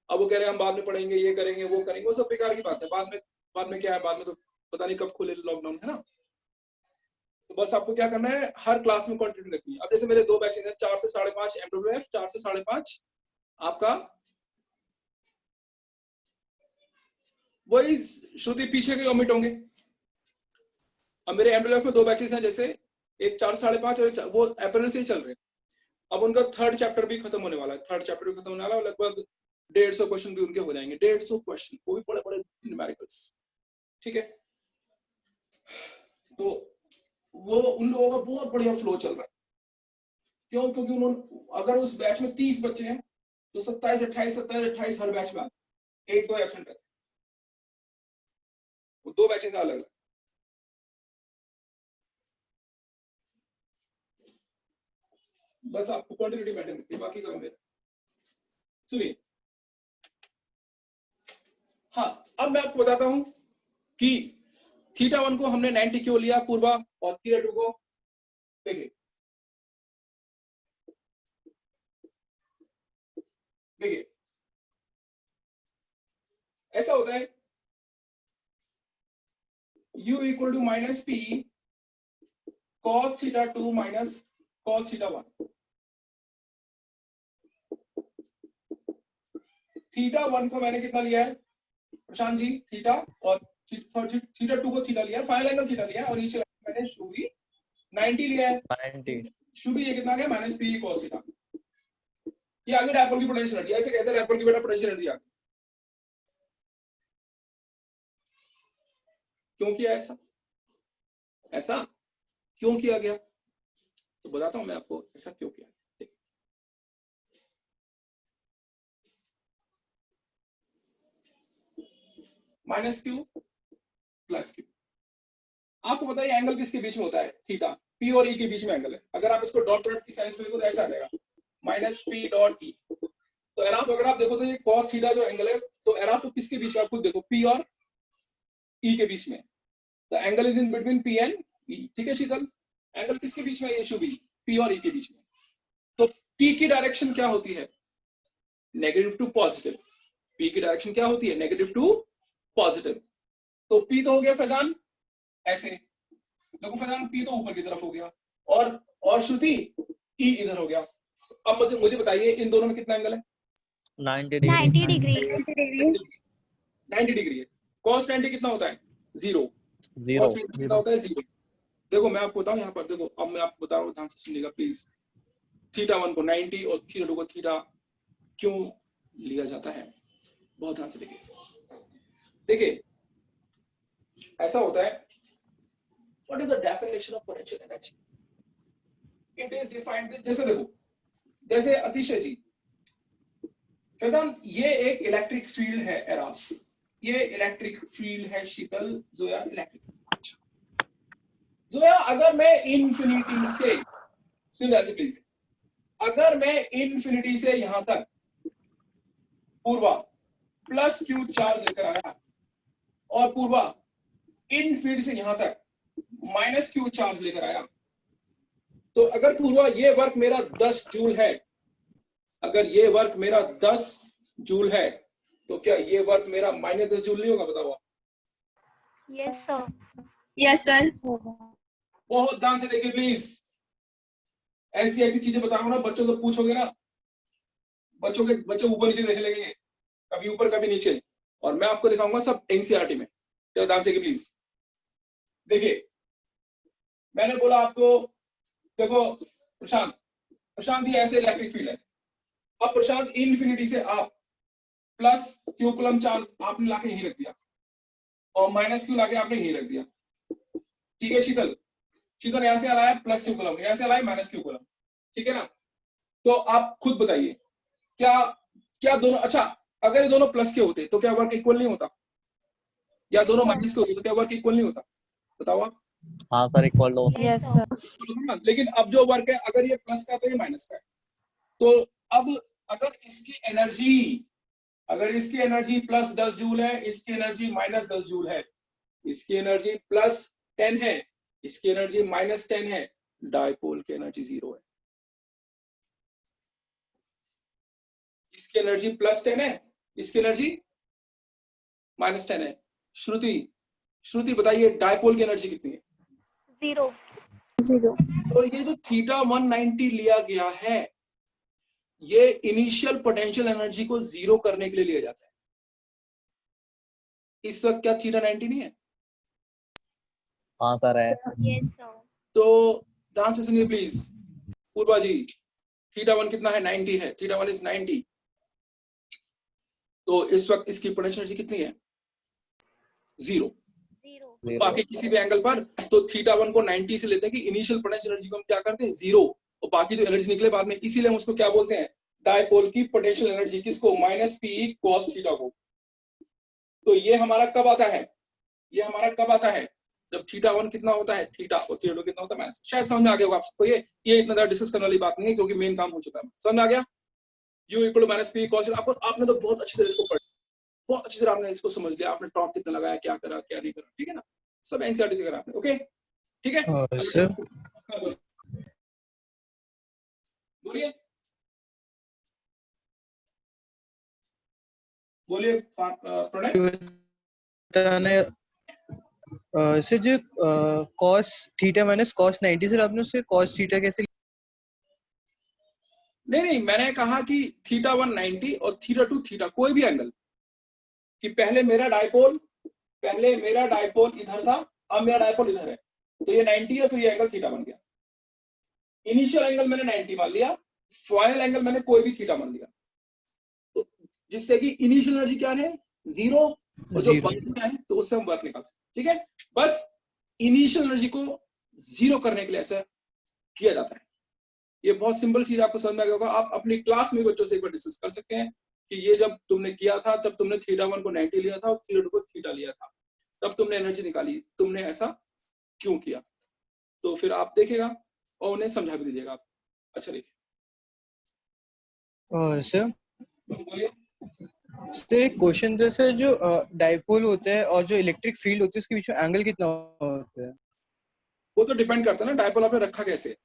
अब वो कह रहे हैं हम बाद में पढ़ेंगे, ये करेंगे वो करेंगे, वो सब बेकार की बात है। बाद में क्या है, बाद में तो पता नहीं कब खुले लॉकडाउन, है ना। तो बस आपको क्या करना है, हर क्लास में कंटिन्यू रखनी है। अब जैसे मेरे 2 बैचेस हैं, 4 से 5.5 MWF, 4 से 5.5 आपका वही श्रुति पीछे के ओमिट होंगे। अब मेरे MWF में 2 बैचेस हैं, जैसे एक 4 से 5.5 और वो अप्रैल से ही चल रहे हैं। अब उनका 3rd चैप्टर भी खत्म होने वाला है, 3rd चैप्टर भी खत्म होने वाला है, लगभग 150 क्वेश्चन भी उनके हो जाएंगे, 150 क्वेश्चन, वो भी बड़े बड़े न्यूमेरिकल्स, ठीक है। तो वो उन लोगों का बहुत बढ़िया फ्लो चल रहा है। क्यों? क्योंकि उन्होंने, अगर उस बैच में 30 बच्चे हैं तो 27 28 हर बैच में आते, 1-2 एब्सेंट रहते, वो 2 बैचेस अलग अलग। बस आपको क्वांटिटी मेंटेन रखनी है, बाकी काम मेरा। सुनिए, हाँ अब मैं आपको बताता हूं कि थीटा 1 को हमने 90 क्यों लिया पूर्वा, और थीटा 2 को देखिए ऐसा होता है, u equal to minus P cos theta 2 minus cos theta 1। Theta 1 को मैंने कितना लिया है प्रशांत जी, थीटा, और थीटा 2 को थीटा लिया, फाइनल एंगल थीटा लिया, और नीचे मैंने शुभी 90 लिया है, 90 शुभी ये कितना गया, माइनस पी कॉस थीटा। ये आगे डायपोल की पोटेंशियल एनर्जी, ऐसे कहते हैं डायपोल की बेटा पोटेंशियल एनर्जी आगे। क्यों किया ऐसा, ऐसा क्यों किया गया, तो बताता हूं मैं आपको ऐसा क्यों किया। माइनस क्यू प्लस क्यू, आपको पता है एंगल किसके बीच में होता है, थीटा, पी और ई के बीच में एंगल है। अगर आप इसको डॉट प्रोडक्ट की साइंस में लिखो तो ऐसा आ जाएगा, माइनस पी डॉट ई। तो अगर आप देखो तो ये कॉस थीटा जो एंगल है, तो एराफ किसके बीच में, आप खुद देखो, P और E के बीच में, the angle is in between P and E, ठीक है शीतल, एंगल किसके बीच में है ये शुभी, P और E के बीच में। तो P की डायरेक्शन क्या होती है, नेगेटिव टू पॉजिटिव, P की डायरेक्शन क्या होती है, नेगेटिव टू पॉजिटिव। तो P तो हो गया फैजान ऐसे, देखो फैजान P तो ऊपर की तरफ हो गया, और श्रुति E इधर हो गया। अब मुझे बताइए इन दोनों में कितना एंगल है, 90 डिग्री 90 डिग्री 90 डिग्री है। cos 90 कितना होता है, 0। जीरो cos 90 कितना होता है, 0। देखो मैं आपको बताऊं यहाँ पर, देखो अब मैं आपको बता रहा हूँ, ध्यान से सुनिएगा प्लीज। θ1 को 90 और θ2 को थीटा क्यों लिया जाता है, बहुत ध्यान से देखिए। देखिए ऐसा होता है, what is the definition of potential energy, it is defined with, जैसे देखो, जैसे अतिशय जी फैजान, ये एक इलेक्ट्रिक फील्ड है एराफ, ये इलेक्ट्रिक फील्ड है शीतल, जोया इलेक्ट्रिक। अच्छा जोया, अगर मैं इन्फिनिटी से, सुन लीजिए प्लीज, अगर मैं इन्फिनिटी से यहां तक पूर्वा प्लस क्यू चार्ज लेकर आया, और पूर्वा इन्फिनिटी से यहां तक माइनस क्यू चार्ज लेकर आया, तो अगर पूर्वा ये वर्क मेरा 10 जूल है, अगर ये वर्क मेरा 10 जूल है, तो क्या ये वर्क मेरा -10 जूल नहीं होगा, बताओ आप। Yes sir yes sir. बहुत ध्यान से देखिए प्लीज, ऐसी ऐसी चीजें बता रहा हूं ना, बच्चों को पूछोगे ना, बच्चे ऊपर नीचे देख लेंगे, कभी ऊपर कभी नीचे, और मैं आपको दिखाऊंगा सब एनसीईआरटी में। तो ध्यान से प्लीज देखिए, मैंने बोला आपको, देखो प्रशांत ये ऐसे इलेक्ट्रिक फील्ड है। अब प्रशांत इनफिनिटी से आप प्लस क्यू कूलम चार्ज आपने लाके यहीं रख दिया, और माइनस क्यू लाके आपने यहीं रख दिया, ठीक है शीतल, यहां से आ रहा है प्लस क्यू कूलम, यहां से आ रहा है माइनस क्यू कूलम, ठीक है ना। तो आप खुद बताइए, क्या दोनों, अच्छा अगर ये दोनों प्लस के होते तो क्या वर्क इक्वल नहीं होता, या दोनों माइनस के होते तो क्या वर्क इक्वल नहीं होता, बताओ आप। हाँ सर इक्वल दो यस सर लेकिन अब जो वर्क है, अगर ये प्लस का तो ये माइनस का है, तो अब अगर इसकी एनर्जी प्लस 10 जूल है, इसकी एनर्जी माइनस 10 जूल है, इसकी एनर्जी प्लस 10 है, इसकी एनर्जी माइनस 10 है, डायपोल की एनर्जी 0 है। इसकी एनर्जी प्लस 10 है, इसकी एनर्जी माइनस 10 है। श्रुति बताइए डायपोल की एनर्जी कितनी है, 0 तो ये जो θ190 लिया गया है, ये इनिशियल पोटेंशियल एनर्जी को 0 करने के लिए लिया जाता है। इस वक्त क्या θ90 नहीं है, हाँ सर है यस सर तो ध्यान से सुनिए प्लीज पूर्वा जी, θ1 कितना है, 90 है, θ1 इज 90, तो इस वक्त इसकी पोटेंशियल एनर्जी कितनी है, 0। बाकी किसी भी एंगल पर, तो θ1 को 90 से लेते हैं कि इनिशियल पोटेंशियल एनर्जी को हम क्या करते हैं, 0, और बाकी जो एनर्जी निकले बाद में, इसीलिए हम उसको क्या बोलते हैं, डायपोल की पोटेंशियल एनर्जी, किसको, -P cos थीटा को। तो ये हमारा कब आता है, जब θ1 कितना होता है, थीटा, और θ2 कितना होता है, माइनस। शायद समझ में आ गया होगा आप सबको, ये इतना ज्यादा डिस्कस करने वाली बात नहीं है, क्योंकि मेन काम हो चुका है, समझ में आ गया। U = -P cos, आपने तो बहुत अच्छी तरह इसको पढ़ा, बहुत अच्छी तरह आपने इसको समझ लिया, आपने टॉप कितना लगाया, क्या करा क्या नहीं करा, ठीक है ना, सब एनसीईआरटी से करा आपने, ओके ठीक है। सर बोलिए प्रणय। बताना सर जो cos theta minus cos 90 sir, आपने उससे cos थीटा कैसे, नहीं मैंने कहा कि θ1 90 और θ2 थीटा, कोई भी एंगल, कि पहले मेरा डायपोल इधर था, अब मेरा डायपोल इधर है, तो ये 90 है, फिर ये एंगल थीटा बन गया। इनिशियल एंगल मैंने 90 मान लिया, फाइनल एंगल मैंने कोई भी थीटा मान लिया, तो जिससे कि इनिशियल एनर्जी क्या है, 0, और जो वर्क है तो उससे हम वर्क निकाल सकते, ठीक है। बस इनिशियल एनर्जी को 0 करने के लिए ऐसा किया जाता है। ये बहुत सिंपल चीज, आपको समझ में आ गया होगा। आप अपनी क्लास में बच्चों से एक बार डिस्कस कर सकते हैं कि ये जब तुमने किया था, तब तुमने θ1 को 90 लिया था और θ2 को थीटा लिया था, तब तुमने एनर्जी निकाली, तुमने ऐसा क्यों किया, तो फिर आप देखेगा और उन्हें समझा भी दीजिएगा आप। अच्छा देखिए सर बोलिए। तो एक क्वेश्चन जैसे जो डाइपोल होता है और जो इलेक्ट्रिक फील्ड होती है उसके बीच में एंगल कितना होता है? वो तो डिपेंड करता है ना डायपोल आपने रखा कैसे।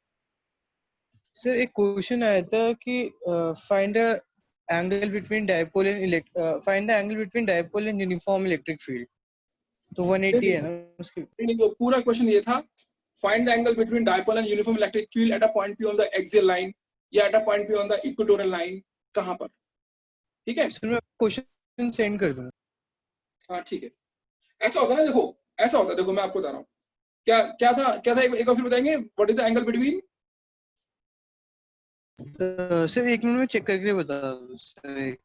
सर एक क्वेश्चन आया था कि find the angle between dipole and find the angle between dipole and uniform electric field, तो 180 है ना उसकी। नहीं, वो पूरा क्वेश्चन ये था, find the angle between dipole and uniform electric field at a point P on the axial line या at a point P on the equatorial line, कहां पर? ठीक है, सर मैं क्वेश्चन सेंड कर दूंगा। हाँ ठीक है। ऐसा होता है ना, देखो ऐसा होता है, देखो मैं आपको बता रहा हूँ क्या क्या था एक बार फिर बताएंगे, what is the angle between? Sir एक मिनट में चेक करके बता दो सर।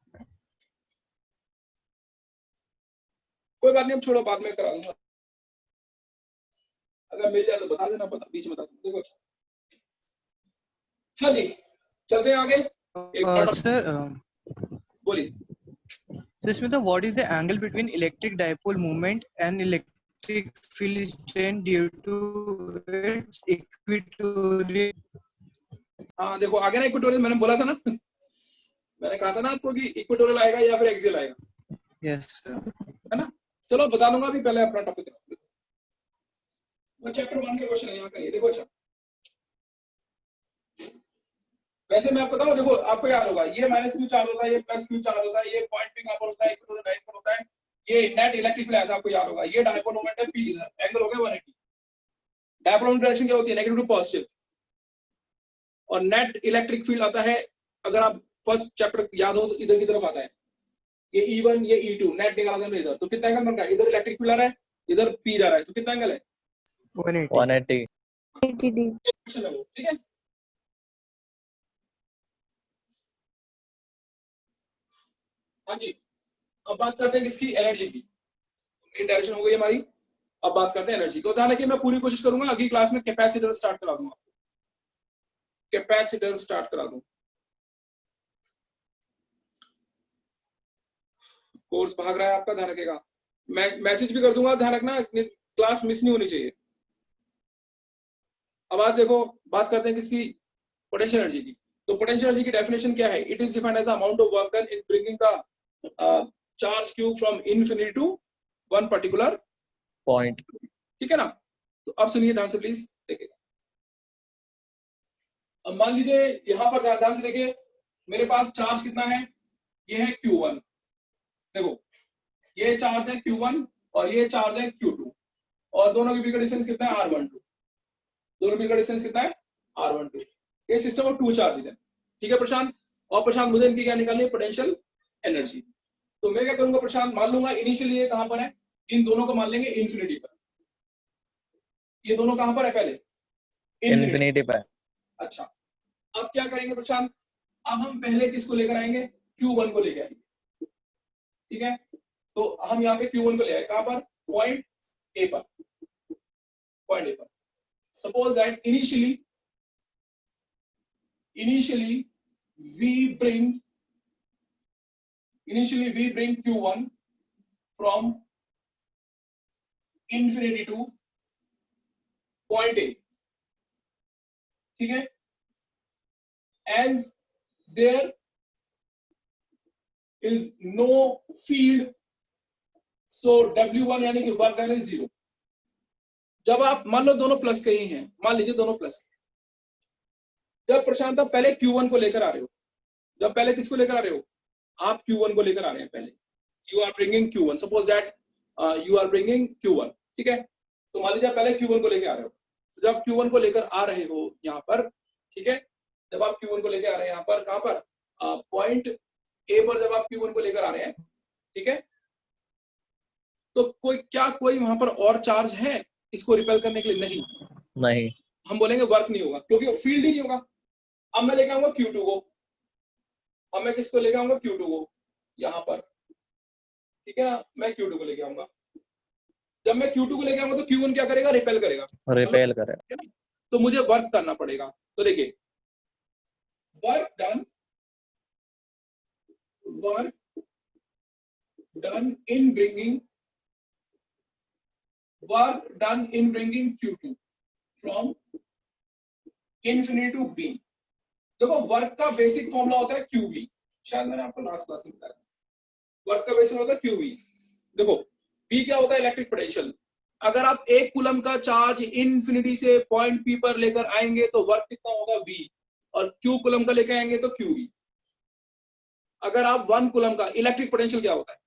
कोई बात नहीं, अब छोड़ो, बाद में करा दूंगा, अगर मिल जाए तो बता देना, बता बीच में बता दूंगा। देखो हाँ जी, चलते हैं आगे। एक सर बोलिए। So इसमें तो what is the angle between electric dipole movement and electric field strength due to its equatorial? हाँ देखो आगे ना इक्वेटोरियल, मैंने बोला था ना मैंने कहा था ना आपको कि इक्वेटोरियल आएगा या फिर एक्सियल आएगा, Yes sir. है ना? चलो बता दूंगा, अभी पहले अपना टॉपिक चैप्टर 1 के क्वेश्चन है, यहाँ करिए। देखो अच्छा, वैसे मैं आपको बताऊं, देखो आपको याद होगा ये माइनस क्यू चार्ज होता है, ये प्लस क्यू चार्ज होता है, ये पॉइंट पे कहां पर होता है, इक्वेटोरियल लाइन पर होता है, ये नेट इलेक्ट्रिक फील्ड आता है, आपको याद होगा, ये डायपोल मोमेंट है पी, इधर एंगल हो गया 180। डायपोल मोमेंट डायरेक्शन क्या होती है? Negative to positive. और नेट इलेक्ट्रिक फील्ड आता है, अगर आप फर्स्ट चैप्टर याद हो तो इधर की तरफ आता है, ये E1 ये E2 नेट निकाला था इधर, तो कितना एंगल बन रहा है? इधर इलेक्ट्रिक फील्ड आ रहा है, इधर पी जा रहा है, तो कितना एंगल है? 180. 180। 80 degree. क्वेश्चन है वो, ठीक है। हाँ जी, अब बात करते हैं किसकी? एनर्जी की। मेन डायरेक्शन हो गई हमारी, अब बात करते हैं एनर्जी को। ध्यान रखिए, मैं पूरी कोशिश करूंगा अगली क्लास में कैपेसिटर स्टार्ट करा दूंगा, कैपेसिटर स्टार्ट करा दूं। कोर्स भाग रहा है आपका, ध्यान रखिएगा। मैं मैसेज भी कर दूंगा, ध्यान रखना, क्लास मिस नहीं होनी चाहिए। अब आज देखो बात करते हैं किसकी? पोटेंशियल एनर्जी की। तो पोटेंशियल एनर्जी की डेफिनेशन क्या है? It is defined as the amount of work done in bringing the charge Q from infinity to one particular point. ठीक है ना? तो अब सुनिए ध्यान से प्लीज, देखिएगा। अब मान लीजिए यहां पर ध्यान से देखिए, मेरे पास चार्ज कितना है? ये है Q1। देखो ये चार्ज है Q1 और ये चार्ज है Q2, और दोनों के बीच का डिस्टेंस कितना है? R12। दोनों के बीच का डिस्टेंस कितना है? R12। ये सिस्टम ऑफ टू चार्जेस है, ठीक है प्रशांत? और प्रशांत मुझे इनकी क्या निकालनी है? Potential energy. तो मैं क्या करूंगा प्रशांत, मान लूंगा इनिशियली ये कहां पर है, इन दोनों को मान लेंगे इन्फिनिटी पर। ये दोनों कहां पर है? पहले इन्फिनिटी पे। अच्छा, अब क्या करेंगे प्रशांत? अब हम पहले किसको लेकर आएंगे? Q1 को लेकर आएंगे, ठीक है? तो हम यहाँ पे Q1 को ले आए, कहां पर? पॉइंट ए पर, पॉइंट ए पर। Suppose that initially we bring Q1 from infinity to point A, ठीक है? As there is no field, so W1 यानी कि वर्क डन इज 0। जब आप मान लो दोनों प्लस के ही हैं, मान लीजिए दोनों प्लस, जब प्रशांत आप पहले Q1 को लेकर आ रहे हो, जब पहले किसको लेकर आ रहे हो? आप Q1 को लेकर आ रहे हैं पहले, you are bringing Q1, suppose that you are bringing Q1, ठीक है? तो मान लीजिए पहले Q1 को लेकर आ रहे हो, तो जब Q1 को लेकर आ रहे हो यहाँ पर, ठीक है, जब आप Q1 को लेकर आ रहे हैं यहाँ पर, कहां पर? पॉइंट ए पर जब आप Q1 को लेकर आ रहे हैं, ठीक है, तो कोई वहां पर और चार्ज है इसको रिपेल करने के लिए? नहीं, नहीं। हम बोलेंगे वर्क नहीं होगा, क्योंकि फील्ड ही नहीं होगा। अब मैं लेके आऊंगा Q2 को, अब मैं किसको लेके आऊंगा? Q2 को यहाँ पर, ठीक है ना? मैं Q2 को लेके आऊंगा। जब मैं Q2 को लेके आऊंगा तो Q1 क्या करेगा? रिपेल करेगा, रिपेल करे। तो मुझे वर्क करना पड़ेगा। तो देखिए, work done in bringing Q2 from infinity to B। देखो वर्क का बेसिक फॉर्मूला होता है QB, शायद मैंने आपको लास्ट क्लास में बताया। वर्क का बेस होता है क्यूवी। देखो बी क्या होता है, इलेक्ट्रिक पोटेंशियल। अगर आप 1 कूलम का चार्ज इनफिनिटी से पॉइंट पी पर लेकर आएंगे तो वर्क कितना होगा वी, और क्यू कूलम का लेकर आएंगे तो क्यूवी। अगर आप 1 कूलम का, इलेक्ट्रिक पोटेंशियल क्या होता है,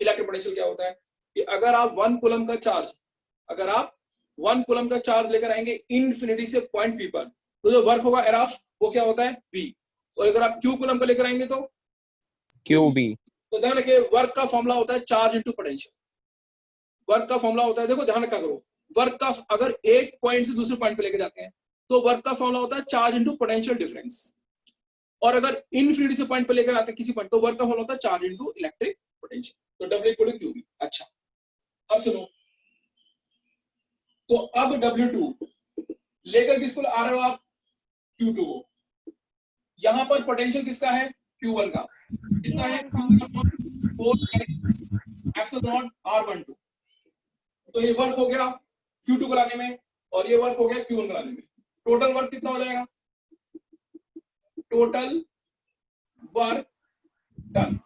इलेक्ट्रिक पोटेंशियल क्या होता है कि अगर आप 1 कूलम का चार्ज, अगर आप 1 कूलम का चार्ज लेकर आएंगे इनफिनिटी से पॉइंट पी पर, तो जो वर्क होगा एराफ वो क्या होता है वी, और अगर आप क्यू कूलम का लेकर आएंगे तो क्यू बी। तो ध्यान रखिए वर्क का फॉर्मूला होता है चार्ज इनटू पोटेंशियल। वर्क का फॉर्मूला होता है, देखो ध्यान रखा करो, वर्क का अगर एक पॉइंट से दूसरे पॉइंट पे लेके जाते हैं तो वर्क का फॉर्मूला होता है चार्ज इनटू पोटेंशियल डिफरेंस, और अगर इनफिनिटी से पॉइंट पे लेकर आते हैं किसी पॉइंट तो वर्क का फॉर्मूला होता है चार्ज इनटू इलेक्ट्रिक पोटेंशियल। तो W equal to Q B. अच्छा अब सुनो, तो अब W2 लेकर किसको आ रहे हो आप, Q2 को। यहां पर पोटेंशियल किसका है, Q1 का। कितना है, Q1 4 एप्सिलॉन R12। तो ये वर्क हो गया Q2 को लाने में, और ये वर्क हो गया Q1 को लाने में। टोटल वर्क कितना हो जाएगा, total work done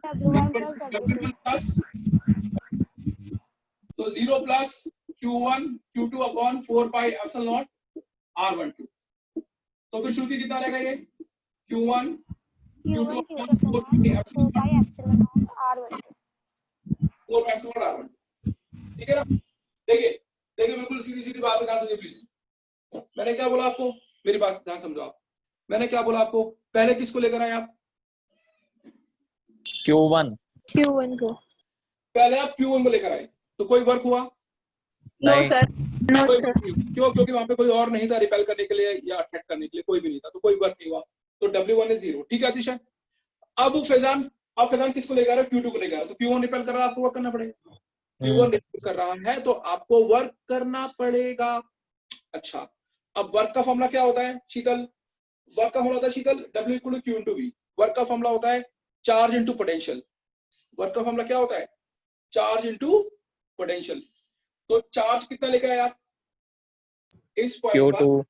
W1 plus W2. W1 plus, तो 0 plus Q1 Q2 upon 4 pi epsilon R12। तो फिर श्रुति कितना रहेगा ये, Q1 Q1 Q2 Q2 upon 4 पाई upon 4 epsilon pi epsilon naught R12. 4 pi epsilon R12। ठीक है ना। देखिए देखिए बिल्कुल सीधी सीधी बात ध्यान समझिए प्लीज। मैंने क्या बोला आपको, मेरी बात ध्यान समझो आप। मैंने क्या बोला आपको, पहले किसको लेकर आए आप, Q1। Q1 को। पहले आप Q1 को लेकर आए तो कोई वर्क हुआ, नो नहीं। सर। नो कोई सर। वर्क नहीं हुआ। क्यों, क्योंकि वहां पे कोई और नहीं था रिपेल करने के लिए या अटैक करने के लिए, कोई भी नहीं था, तो कोई वर्क नहीं हुआ। तो W1 इज 0। ठीक है अतिशय। अब फैजान, अब फैजान किसको लेकर आ रहे हो, Q2 को लेकर आ रहे हो, तो Q1 रिपेल कर रहा है, आपको वर्क करना पड़ेगा। Q1 रिपेल कर रहा है तो आपको वर्क करना पड़ेगा। अच्छा अब वर्क का फॉर्मूला क्या होता है शीतल, वर्क का फॉर्मूला होता है Sheetal W equal to Q into V। Work का फॉर्मूला होता है चार्ज इनटू पोटेंशियल। वर्क का फॉर्मूला क्या होता है, चार्ज इनटू पोटेंशियल। तो चार्ज कितना लेकर आए आप, इस पॉइंट Q2।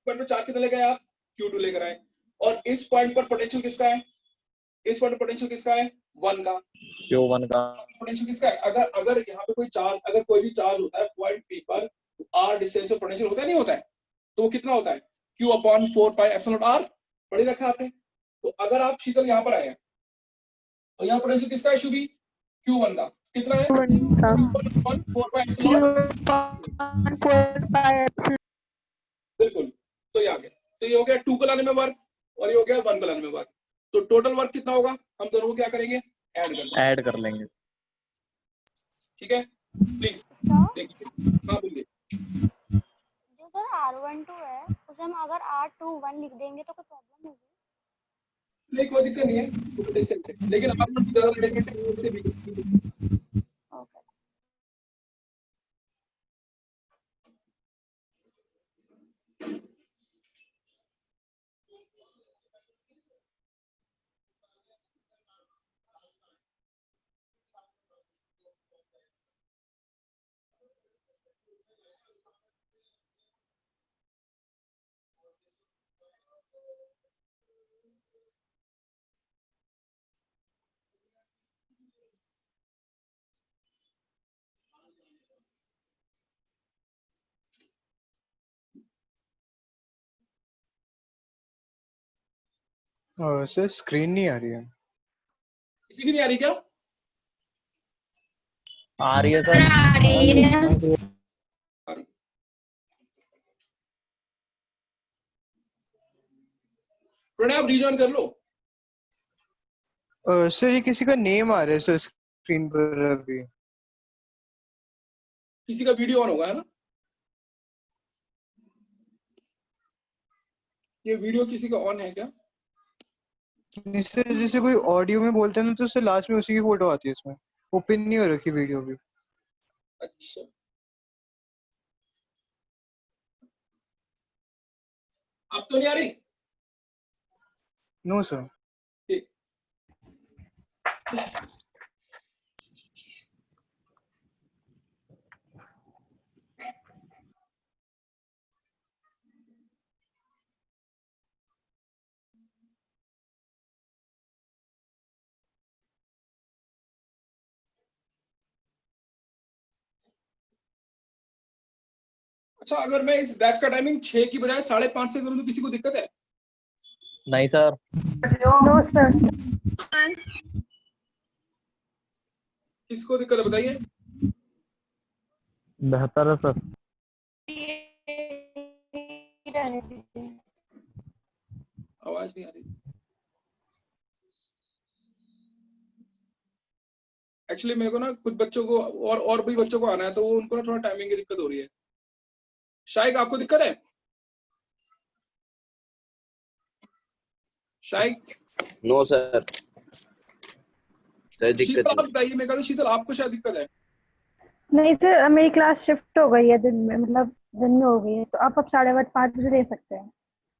पर चार्ज कितना लेकर आए आप, Q2 लेकर आए, और इस पॉइंट पर पोटेंशियल किसका है, इस पॉइंट पर पोटेंशियल किसका है, 1 का। Q1 का। पोटेंशियल किसका है, अगर अगर यहाँ पे कोई चार्ज, अगर कोई भी चार्ज होता है पॉइंट पी पर r डिस्टेंस पर पोटेंशियल होता है नहीं होता है, तो वो कितना होता है, Q upon 4 pi epsilon r। पढ़ी रखा आपने। तो अगर आप शीतल यहाँ पर आए हैं और यहाँ पोटेंशियल किसका है शुभी, Q1 का। कितना है, Q1 का। Q1 4 पाई Q epsilon. upon 4 pi epsilon। बिल्कुल। तो ये आ गया, तो ये हो गया 2 को लाने में वर्क, और ये हो गया 1 को लाने में वर्क। तो टोटल वर्क कितना होगा, हम दोनों को क्या करेंगे, ऐड कर देंगे। ऐड कर लेंगे। ठीक है प्लीज सर देखिए। हाँ बोलिए। जो सर R12 है उसे हम अगर R21 लिख देंगे तो कोई प्रॉब्लम होगी। नहीं कोई दिक्कत नहीं है, वो डिस्टेंस है, लेकिन आप लोग ज्यादा रिलेटेड है उससे भी। ओके। सर स्क्रीन नहीं आ रही है। किसी की नहीं आ रही क्या, आ रही है सर। आ रही है। आ रही। प्रणय आप रीजॉइन कर लो। सर ये किसी का नेम आ रहा है सर स्क्रीन पर अभी। किसी का वीडियो ऑन होगा है ना, ये वीडियो किसी का ऑन है क्या, नहीं सर, जैसे कोई ऑडियो में बोलते हैं ना तो सर लास्ट में उसी की फोटो आती है इसमें। ओपन नहीं हो रखी वीडियो भी। अच्छा अब तो नहीं आ रही। No sir. ठीक। अच्छा, अगर मैं इस बैच का टाइमिंग 6 की बजाय 5:30 से करूं तो किसी को दिक्कत है? नहीं सर। No sir. किसको दिक्कत है बताइए? बेहतर है सर। रहने दीजिए। आवाज नहीं आ रही। एक्चुअली मेरे को ना कुछ बच्चों को और भी बच्चों को आना है, तो वो उनको ना थोड़ा टाइमिंग की दिक्कत हो रही है। शायद आपको दिक्कत है? शायद नो सर, सर दिक्कत शीतल आप नहीं। बताइए, मेरे ख्याल से शीतल आपको शायद दिक्कत है। नहीं सर, मेरी क्लास शिफ्ट हो गई है दिन में, मतलब दिन में हो गई है, तो आप अब 5:30 बजे दे सकते हैं।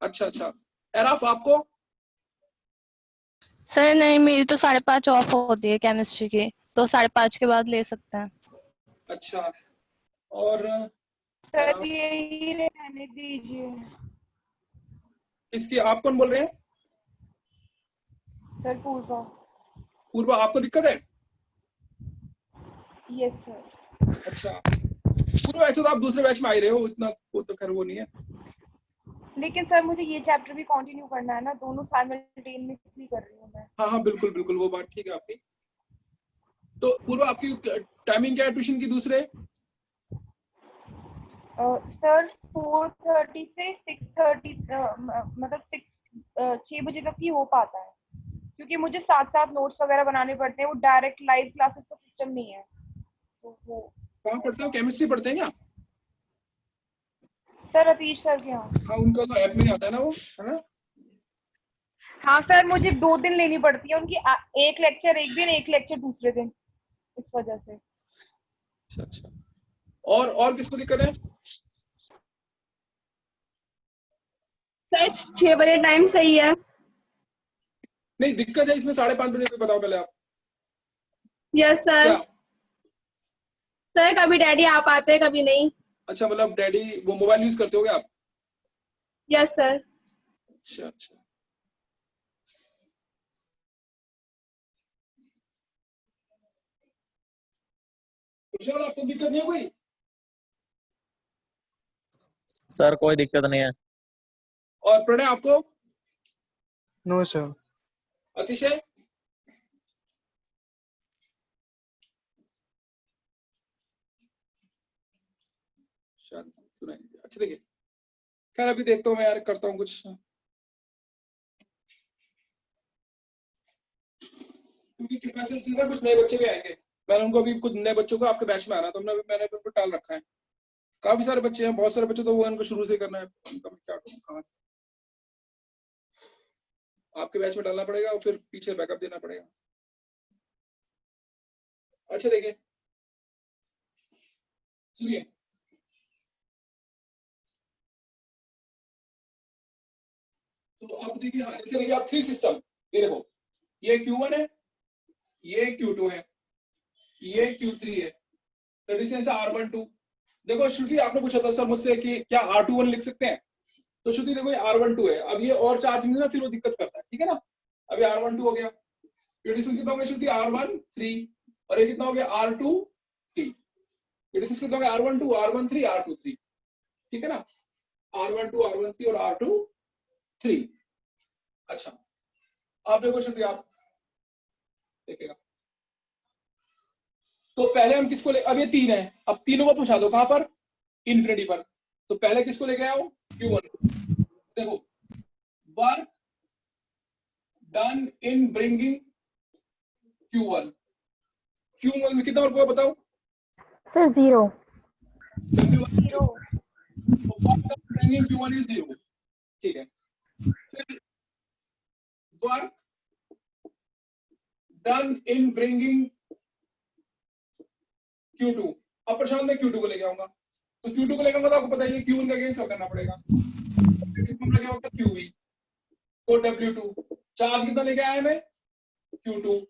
अच्छा अच्छा, एराफ आपको? सर नहीं, मेरी तो 5:30 ऑफ होती है केमिस्ट्री की, तो 5:30 के बाद ले सकते हैं। अच्छा, और सर यही रहने दीजिए। इसकी आप कौन बोल रहे हैं? सर पूर्वा। पूर्वा आपको दिक्कत है? Yes sir. अच्छा, पूर्वा ऐसे तो आप दूसरे बैच में आ ही रहे हो, इतना वो तो खैर वो नहीं है। लेकिन सर मुझे ये चैप्टर भी कंटिन्यू करना है ना, दोनों साइमल्टेनियसली कर रही हूँ मैं। हाँ हाँ बिल्कुल बिल्कुल, वो बात ठीक है आपकी। तो पूर्वा आपकी टाइमिंग क्या है ट्यूशन की दूसरे? सर 4:30 से 6:30, मतलब 6 बजे तक ही हो पाता है, क्योंकि मुझे साथ साथ नोट्स वगैरह बनाने पड़ते हैं। वो डायरेक्ट लाइव क्लासेस का सिस्टम नहीं है, तो वो। कहाँ पढ़ते हो? केमिस्ट्री पढ़ते हैं क्या? सर अतीश सर के यहाँ। हाँ, उनका तो ऐप में ही आता है ना वो, है ना? हाँ सर, मुझे 2 दिन लेनी पड़ती है उनकी, एक लेक्चर एक दिन, एक लेक्चर दूसरे दिन, इस वजह से। अच्छा अच्छा, और किसको दिक्कत है? सर 6 बजे टाइम सही है? नहीं दिक्कत है इसमें 5:30 बजे, कोई बताओ पहले आप। Yes sir. क्या? सर कभी डैडी आ पाते हैं, कभी नहीं। अच्छा, मतलब डैडी वो मोबाइल यूज करते होगे आप? Yes sir. अच्छा अच्छा, कुशाल आपको दिक्कत नहीं है कोई? सर कोई दिक्कत नहीं है। और प्रणय आपको? No sir. अतिशय? शायद सुनाई नहीं दिया। अच्छा देखिए, खैर अभी देखता हूँ मैं यार, करता हूँ कुछ, क्योंकि कैपेसिटी से ना कुछ नए बच्चे भी आएंगे। मैंने उनको अभी कुछ नए बच्चों को आपके बैच में आना, तो मैंने उनको टाल रखा है। काफी सारे बच्चे हैं, बहुत सारे बच्चे, तो वो इनको शुरू से करना है। उनका मैं क्या करूँ, कहाँ से आपके बैच में डालना पड़ेगा और फिर पीछे बैकअप देना पड़ेगा। अच्छा देखिए, सुनिए, तो आप देखिए, हाँ जैसे देखिए आप 3 सिस्टम, ये देखो, ये Q1 है, ये Q2 है, ये Q3 है, तो डिस्टेंस है R12। देखो श्रुति, आपने पूछा था सर मुझसे कि क्या R21 लिख सकते हैं, तो श्रुति देखो ये R12 है। अब ये और चार्जिंग ना फिर वो दिक्कत करता है, ठीक है ना? अभी R12 हो गया, ये डिस्टेंस कितना हो गया श्रुति? R13, और ये कितना हो गया? R23। ये डिस्टेंस कितना हो गया? R12, R13, R23, ठीक है ना? R12, R13 और R23। अच्छा, आप देखो श्रुति, आप देखेगा, तो पहले हम किसको ले, अब ये 3 है, अब तीनों को पहुंचा दो कहां पर? इन्फिनिटी पर। तो पहले किसको लेके आओ? Q1। देखो, work done in bringing Q1। Q1 में कितना वर्क हुआ बताओ? सर 0। W1 0। तो work done bringing Q1 is 0, ठीक है। फिर work done in bringing Q2। अब प्रशांत मैं Q2 को लेके आऊंगा, तो Q2 को लेके आऊंगा तो आपको पता है Q1 का अगेंस्ट करना पड़ेगा, मैक्सिमम क्या होता है QV, तो W2। चार्ज कितना लेके आया मैं? Q2।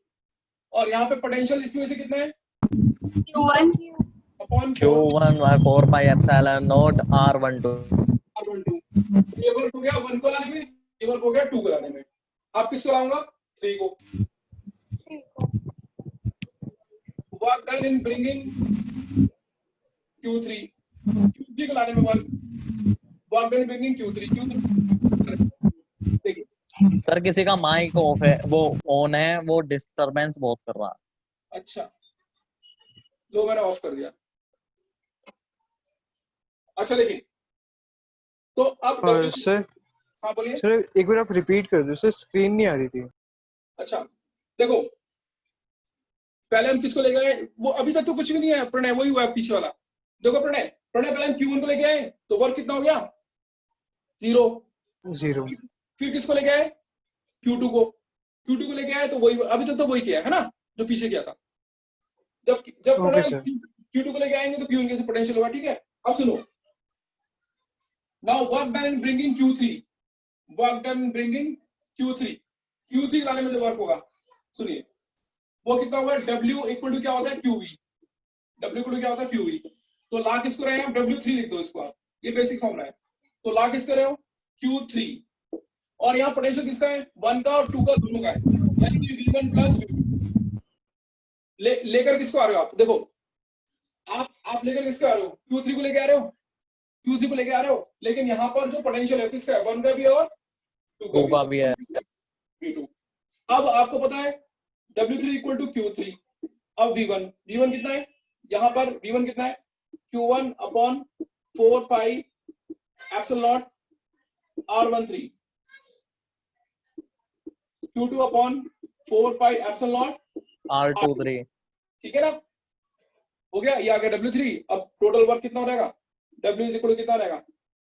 और यहाँ पे पोटेंशियल इसकी वजह से कितना है? Q1 upon Q1 4 pi epsilon naught R12। R12। ये वर्क हो गया 1 को लाने में, ये वर्क हो गया 2 को लाने में। आप किसको लाऊंगा? 3 को। Work done in bringing Q3 Q3 को लाने में वर्क डन ब्रिंगिंग Q3 देखिए। सर किसी का माइक ऑफ है, वो ऑन है, वो डिस्टरबेंस बहुत कर रहा है। अच्छा, लो मैंने ऑफ कर दिया। अच्छा देखिए, तो अब सर हाँ बोलिए। सर एक बार आप रिपीट कर दो सर, स्क्रीन नहीं आ रही थी। अच्छा देखो, पहले हम किसको ले गए, वो अभी तक तो कुछ भी नहीं है प्रणय, वही हुआ है पीछे वाला। देखो प्रणय पहले हम Q1 को लेके आए तो वर्क कितना हो गया 0। फिर किसको लेके आए Q2 को लेके आए तो वही, अभी तक तो वही किया है ना जो पीछे किया था। जब ओके सर। Q2 को लेके आएंगे तो Q1 के पोटेंशियल होगा, ठीक है। अब सुनो, now work done in bringing Q3 लाने में जो वर्क होगा, सुनिए वो कितना होगा, W इक्वल टू क्या होता है QV, W इक्वल टू क्या होता है QV। तो ला किसको रहे हैं आप, W3 लिख दो इसको आप, ये बेसिक फॉर्मूला है। तो ला किसका रहे हो Q3, और यहाँ पोटेंशियल किसका है 1 का और 2 का दोनों का है, यानी कि V1 प्लस V2। लेकर किसको आ रहे हो आप, देखो आप लेकर किसको आ रहे हो, Q3 को लेके आ रहे हो, Q3 को लेके आ रहे हो, लेकिन यहाँ पर जो पोटेंशियल है किसका है 1 का भी और 2 का भी है V2। अब आपको पता है W3 इक्वल टू Q3। अब V1 कितना है, यहाँ पर V1 कितना है Q1 upon 4 pi epsilon not R13, Q2 upon 4 pi epsilon not R23, ठीक है ना, हो गया, ये आ गया W3। अब टोटल वर्क कितना हो जाएगा, W इज इक्वल कितना रहेगा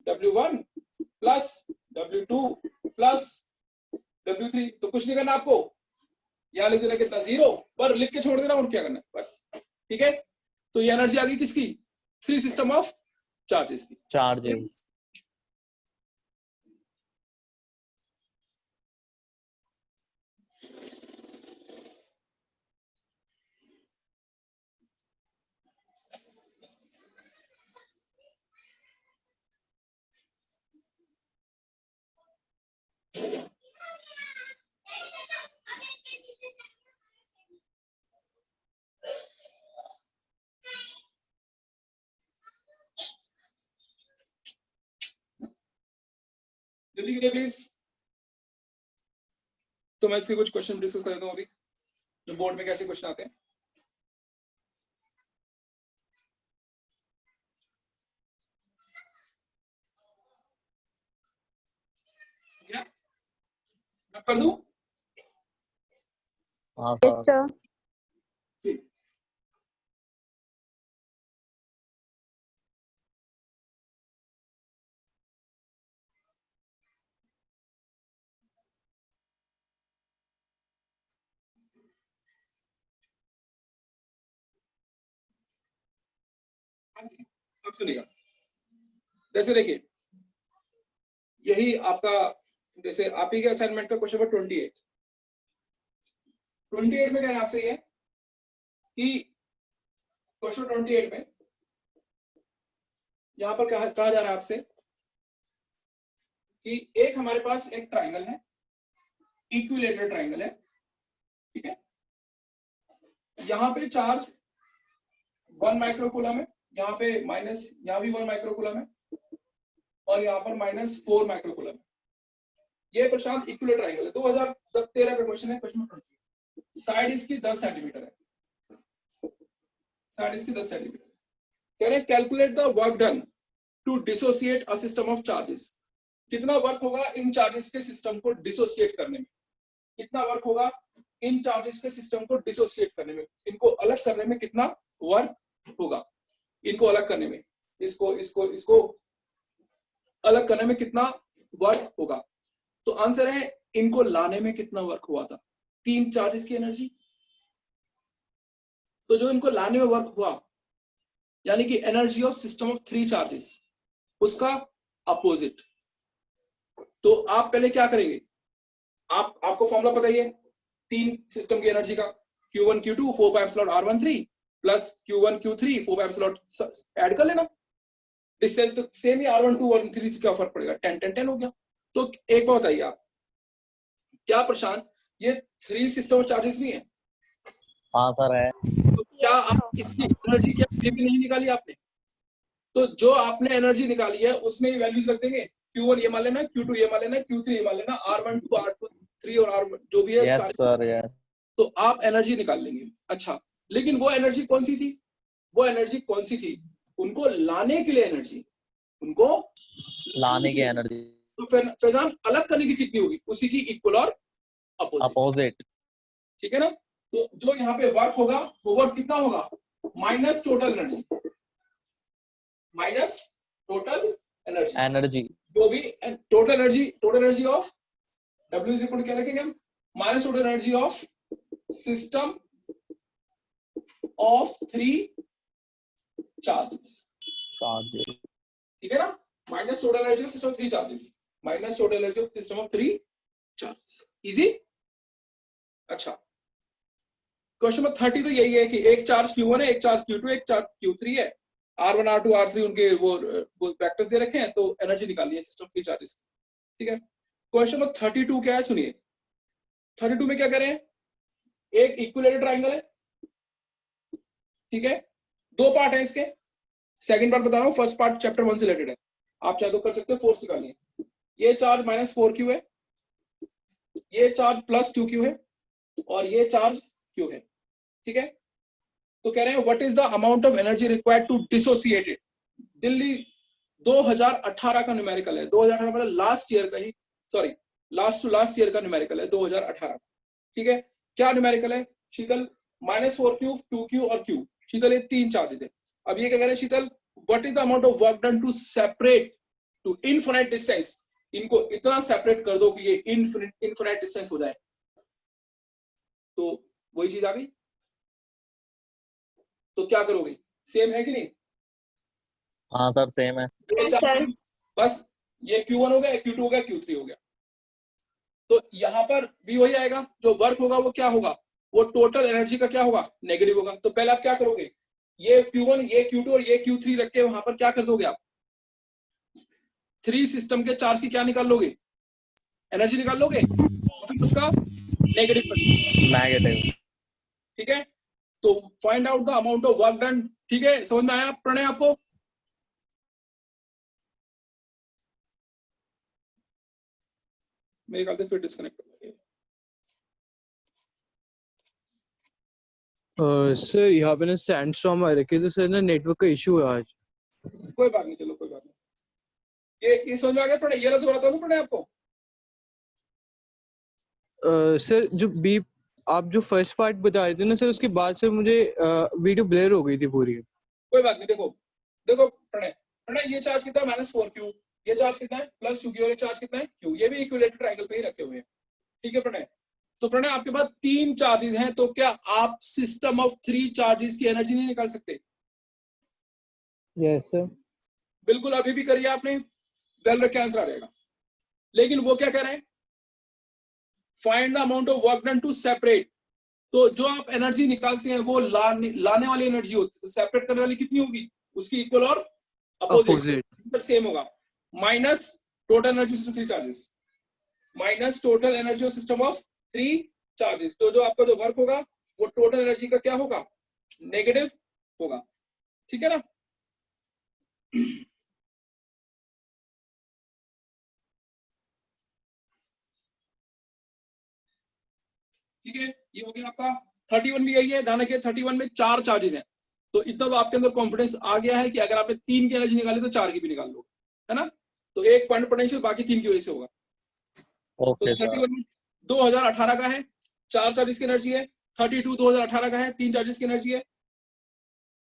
W1 plus W2 plus W3। तो कुछ नहीं करना आपको, यहाँ लिख देना कितना 0 पर लिख के छोड़ देना, और क्या करना है बस, ठीक है। तो ये एनर्जी आ गई किसकी, 3 सिस्टम ऑफ चार्जेस की। चार्जेस। जल्दी करिए प्लीज, तो मैं इसके कुछ क्वेश्चन डिस्कस कर देता हूँ अभी, जो बोर्ड में कैसे क्वेश्चन आते हैं। क्या मैं कर दूं, हाँ सर। ठीक। हाँ जी, अब सुनिएगा, जैसे देखिए यही आपका, जैसे आप ही के असाइनमेंट का क्वेश्चन नंबर 28 में कहना आपसे ये कि क्वेश्चन 28 में यहां पर कहा जा रहा है आपसे कि एक हमारे पास एक ट्राइंगल है, इक्विलेटरल ट्राइंगल है, ठीक है। यहाँ पे चार्ज 1 माइक्रोकूलम है, यहाँ पे माइनस, यहाँ भी 1 माइक्रोकूलम है, और यहाँ पर -4 माइक्रोकूलम है। ये प्रशांत इक्विलेटरल ट्राइंगल है, 2013 का क्वेश्चन है, क्वेश्चन 20। साइड इसकी 10 सेंटीमीटर है, साइड इसकी 10 सेंटीमीटर। कह रहे हैं calculate the work done to dissociate a system of charges. कितना वर्क होगा इन चार्जेस के सिस्टम को डिसोसिएट करने में, कितना वर्क होगा इन चार्जेस के सिस्टम को डिसोसिएट करने में, इनको अलग करने में कितना वर्क होगा, इनको अलग करने में, इसको अलग करने में कितना वर्क होगा। तो आंसर है इनको लाने में कितना वर्क हुआ था, 3 चार्जेस की एनर्जी। तो जो इनको लाने में वर्क हुआ, यानी कि energy of system of 3 charges, उसका अपोजिट। तो आप पहले क्या करेंगे, आपको फॉर्मूला पता ही है 3 सिस्टम की एनर्जी का, Q1 Q2 4 pi epsilon R13 plus Q1 Q3 4 pi epsilon, add कर लेना, डिस्टेंस तो सेम ही, R12 और R13 से क्या फर्क पड़ेगा, 10 10 10 हो गया। तो एक बात बताइए आप, क्या प्रशांत ये 3 सिस्टम ऑफ चार्जेस नहीं है? हाँ सर है। तो क्या आप इसकी एनर्जी क्या भी नहीं निकाली आपने? तो जो आपने एनर्जी निकाली है उसमें वैल्यूज रख देंगे, Q1 ये मान लेना, Q2 ये मान लेना, Q3 ये मान लेना, R12 R23 और R जो भी है यस सारे, सर यस। तो आप एनर्जी निकाल लेंगे। अच्छा, लेकिन वो एनर्जी कौन सी थी, वो एनर्जी कौन सी थी, उनको लाने के लिए एनर्जी, उनको लाने की एनर्जी तो फैजान अलग करने की कितनी होगी, उसी की इक्वल और अपोजिट, अपोजिट। ठीक है ना। तो जो यहाँ पे वर्क होगा वो वर्क कितना होगा, minus total energy, minus total energy, energy जो भी total energy of W is equal to क्या लिखेंगे हम, minus total energy of system of 3 charges, charges. ठीक है ना, minus total energy of system of 3 charges, minus total energy of system of 3 charges, easy. अच्छा, question number 30 तो यही है कि एक चार्ज Q1 है, एक चार्ज Q2, एक चार्ज Q3 है, R1 R2 R3 उनके वो वेक्टर्स दे रखे हैं, तो एनर्जी निकालनी है सिस्टम 3 चार्जेस, ठीक है। क्वेश्चन नंबर 32 क्या है, सुनिए। 32 में क्या करें, एक इक्विलेटरल ट्रायंगल है, ठीक है, 2 पार्ट है इसके, सेकंड पार्ट बता रहा हूं, फर्स्ट पार्ट चैप्टर 1 से रिलेटेड है, आप चाहे तो कर सकते हो, फोर्स निकालनी है। ये चार्ज -4Q है, ये चार्ज +2Q है, और ये चार्ज Q है, ठीक है। तो कह रहे हैं what is the amount of energy required to dissociate it. Delhi 2018 का न्यूमेरिकल है, 2018 मतलब लास्ट ईयर का ही, sorry last to last year का न्यूमेरिकल है 2018, ठीक है। क्या न्यूमेरिकल है शीतल, -4Q 2Q और Q, शीतल ये 3 चार्जेस है। अब ये क्या कह रहे हैं Sheetal, what is the amount of work done to separate to infinite distance, इनको इतना सेपरेट कर दो कि ये इनफिनिट डिस्टेंस हो जाए, तो वही चीज आ गई। तो क्या करोगे, सेम है कि नहीं, हाँ सर सेम है। Yes sir. बस ये Q1 हो गया, Q2 हो गया, Q3 हो गया, तो यहां पर भी वही आएगा, जो वर्क होगा वो क्या होगा, वो टोटल एनर्जी का क्या होगा, नेगेटिव होगा। तो पहले आप क्या करोगे, ये Q1 ये Q2 और ये Q3 रख के वहां पर क्या कर दोगे आप, 3 सिस्टम के चार्ज की क्या निकाल लोगे, एनर्जी निकाल लोगे, और फिर उसका नेगेटिव कर दोगे, नेगेटिव। ठीक है। तो find out the amount of work done, ठीक है, समझ में आया प्रणय आपको। मेरे ख्याल से फिर डिस्कनेक्ट हो गया। सर यहाँ पे ना सैंडस्टॉर्म आ रखी है, तो सर ना नेटवर्क का इशू है आज। कोई बात नहीं, चलो कोई बात नहीं, ये समझ में आ गया प्रणय, ये तो बताता हूँ प्रणय आपको। सर जो बी आप जो फर्स्ट पार्ट बता रहे थे ना सर, उसके बाद सर मुझे वीडियो ब्लर हो गई थी पूरी। कोई बात नहीं, देखो देखो प्रणय, प्रणय ये चार्ज कितना है -4Q, ये चार्ज कितना है +2Q, और ये चार्ज कितना है Q, ये भी इक्विलेटरल ट्रायंगल पे ही रखे हुए हैं, ठीक है प्रणय। तो प्रणय आपके पास 3 चार्जेस हैं, तो क्या आप सिस्टम ऑफ 3 चार्जेस की एनर्जी नहीं निकाल सकते, यस सर। बिल्कुल अभी भी करिए आपने, वेल रख के आंसर आ जाएगा। लेकिन वो क्या कह रहे हैं, find the amount of work done to separate, तो जो आप एनर्जी निकालते हैं वो लाने वाली एनर्जी होती है, सेपरेट करने वाली कितनी होगी, उसकी इक्वल और अपोजिट सेम होगा, minus total energy system 3 charges, minus total energy system of 3 charges. तो जो आपका जो वर्क होगा वो टोटल एनर्जी का क्या होगा, नेगेटिव होगा, ठीक है ना। ठीक है, ये हो गया आपका 31 भी यही है, ध्यान रखिए 31 में 4 चार्जेस हैं, तो इतना तो आपके अंदर कॉन्फिडेंस आ गया है कि अगर आपने 3 की एनर्जी निकाली तो 4 की भी निकाल लो, है ना। तो एक पॉइंट पोटेंशियल बाकी 3 की वजह से होगा। ओके तो सर। 31 2018 का है, 4 चार्जेस की एनर्जी है, 32 2018 का है, 3 चार्जेस की एनर्जी है,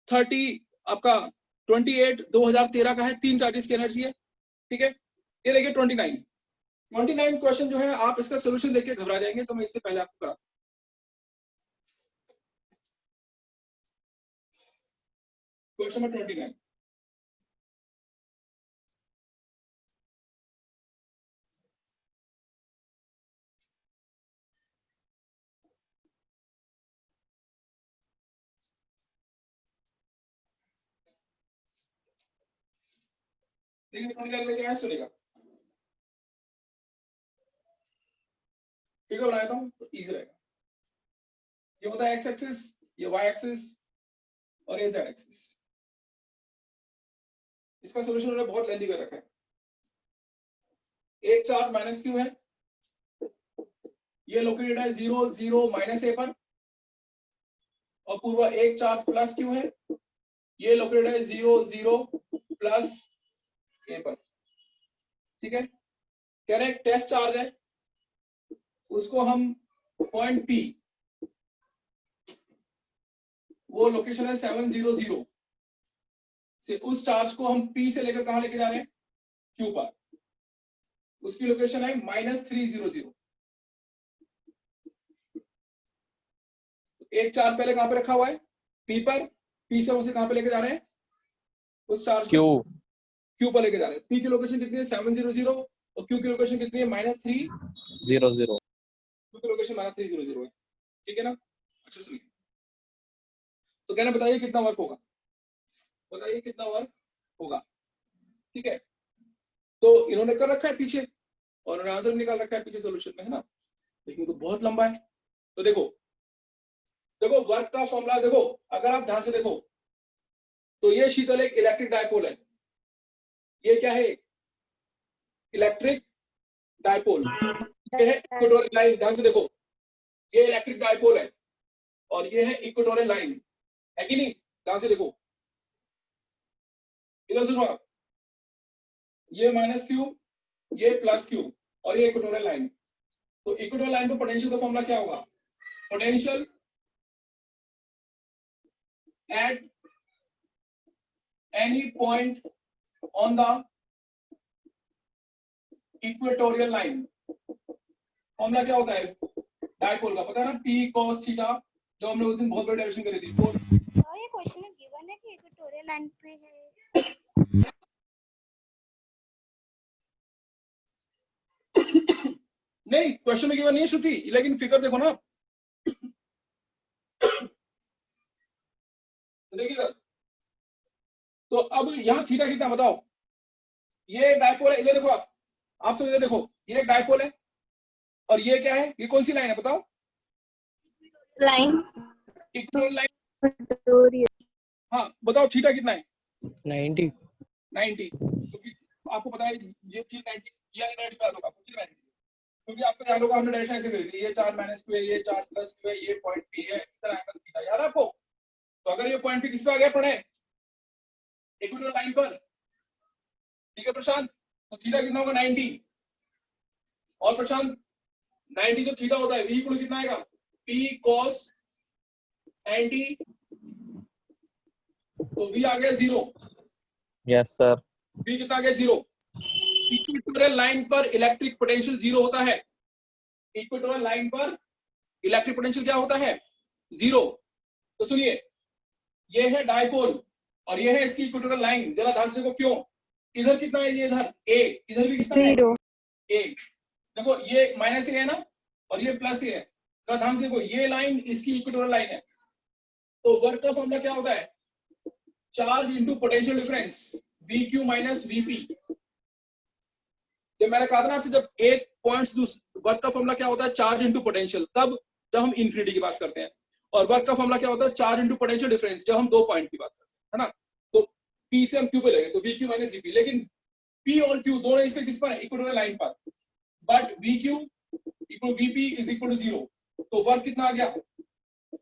30 आपका 28 2013 का है, 3 चार्जेस की एनर्जी है, ठीक है। ये देखिए 29 क्वेश्चन जो है आप इसका सोल्यूशन देख के घबरा जाएंगे, तो मैं इससे पहले आपको करा, क्वेश्चन नंबर 29, देखिए 29 में क्या है, सुनेगा, फिगर बनाता हूं तो इजी रहेगा। ये होता है एक्स एक्सिस, ये वाई एक्सिस और ये जेड एक्सिस, इसका सोल्यूशन उन्होंने बहुत लेंथी कर रखा है। एक चार्ज माइनस क्यू है, ये लोकेटेड है 0 0 माइनस ए पर, और पूर्व एक चार्ज प्लस क्यू है, ये लोकेटेड है 0 0 प्लस ए पर। ठीक है, कह रहे हैं टेस्ट चार्ज है, उसको हम पॉइंट पी, वो लोकेशन है 700 से, उस चार्ज को हम पी से लेकर कहां लेके जा रहे हैं, क्यू पर, उसकी लोकेशन है -300। एक चार्ज पहले कहां पे रखा हुआ है, पी पर, पी से उसे कहां पे लेके जा रहे हैं, उस चार्ज क्यू क्यू पर लेके जा रहे हैं। पी की लोकेशन कितनी है 700 और क्यू की लोकेशन कितनी है -300, 00 क्यू की लोकेशन -300 है। ठीक है ना, अच्छा सुनिए, तो कहना बताइए कितना वर्क होगा, बताइए कितना वर्क होगा। ठीक है, तो इन्होंने कर रखा है पीछे और उन्होंने आंसर निकाल रखा है पीछे सोल्यूशन में, है ना, लेकिन तो बहुत लंबा है। तो देखो देखो वर्क का फॉर्मूला देखो, अगर आप ध्यान से देखो तो ये शीतल एक इलेक्ट्रिक डायपोल है, ये क्या है, इलेक्ट्रिक डायपोल, ये है इक्वेटोरियल लाइन। ध्यान से देखो, ये इलेक्ट्रिक डायपोल है और ये है इक्वेटोरियल लाइन, है कि नहीं, ध्यान से देखो, इधर सुनो आप, ये माइनस क्यू, ये प्लस क्यू और ये इक्वेटोरियल लाइन। तो इक्वेटोरियल लाइन पे पोटेंशियल का फॉर्मूला क्या होगा, potential at any point on the equatorial line, formula क्या होता है डायपोल का, पता है ना, P cos थीटा, जो हमने उस दिन बहुत बड़ी डेरिवेशन करी थी। तो ये क्वेश्चन में गिवन है कि इक्वेटोरियल लाइन पे है। नहीं, क्वेश्चन में गिवन नहीं है श्रुति, लेकिन फिगर देखो ना, देखिए, तो अब यहाँ थीटा कितना बताओ, ये डायपोल है, इधर देखो आप सब इधर देखो, ये एक डायपोल है और ये क्या है, ये कौन सी लाइन है बताओ, लाइन इक्वेटोरियल लाइन। हाँ बताओ थीटा कितना है, 90। 90, क्योंकि आपको पता है ये चीज 90, ये डायरेक्शन याद होगा आपको, 90, क्योंकि आपको याद होगा हमने डायरेक्शन ऐसे करी थी, ये चार्ज माइनस क्यू है, ये चार्ज प्लस क्यू है, ये पॉइंट पी है, इतना एंगल थीटा, याद है आपको। तो अगर ये पॉइंट पी किस पे आ गया पढ़े, इक्वेटोरियल लाइन पर, ठीक है प्रशांत, तो थीटा कितना होगा 90, और प्रशांत 90 जो थीटा होता है v इक्वल कितना आएगा, p cos 90, तो v आ गया 0, यस सर, v कितना आ गया 0। इक्वेटोरियल लाइन पर इलेक्ट्रिक पोटेंशियल 0 होता है, इक्वेटोरियल लाइन पर इलेक्ट्रिक पोटेंशियल क्या होता है 0। तो सुनिए, ये है डायपोल और ये है इसकी इक्वेटोरियल लाइन, जरा ध्यान से देखो क्यों, इधर कितना है, ये इधर a, इधर भी कितना है 0। a, देखो ये माइनस ए है ना और ये प्लस ए है, जरा ध्यान से देखो, ये लाइन इसकी इक्वेटोरियल लाइन है। तो वर्क का फॉर्मूला क्या होता है, charge into potential difference, VQ minus VP। जब मैंने कहा था ना आपसे, जब एक पॉइंट वर्क का फॉर्मूला क्या होता है, चार्ज इनटू पोटेंशियल, तब जब हम इन्फिनिटी की बात करते हैं, और वर्क का फॉर्मूला क्या होता है, चार्ज इनटू पोटेंशियल डिफरेंस, जब हम 2 पॉइंट की बात करते हैं, है ना। तो P से हम Q पे लगे तो VQ माइनस VP, लेकिन P और Q दोनों इसके किस पर है, इक्वेटोरियल लाइन पर, but VQ equal VP is equal to 0, तो वर्क कितना आ गया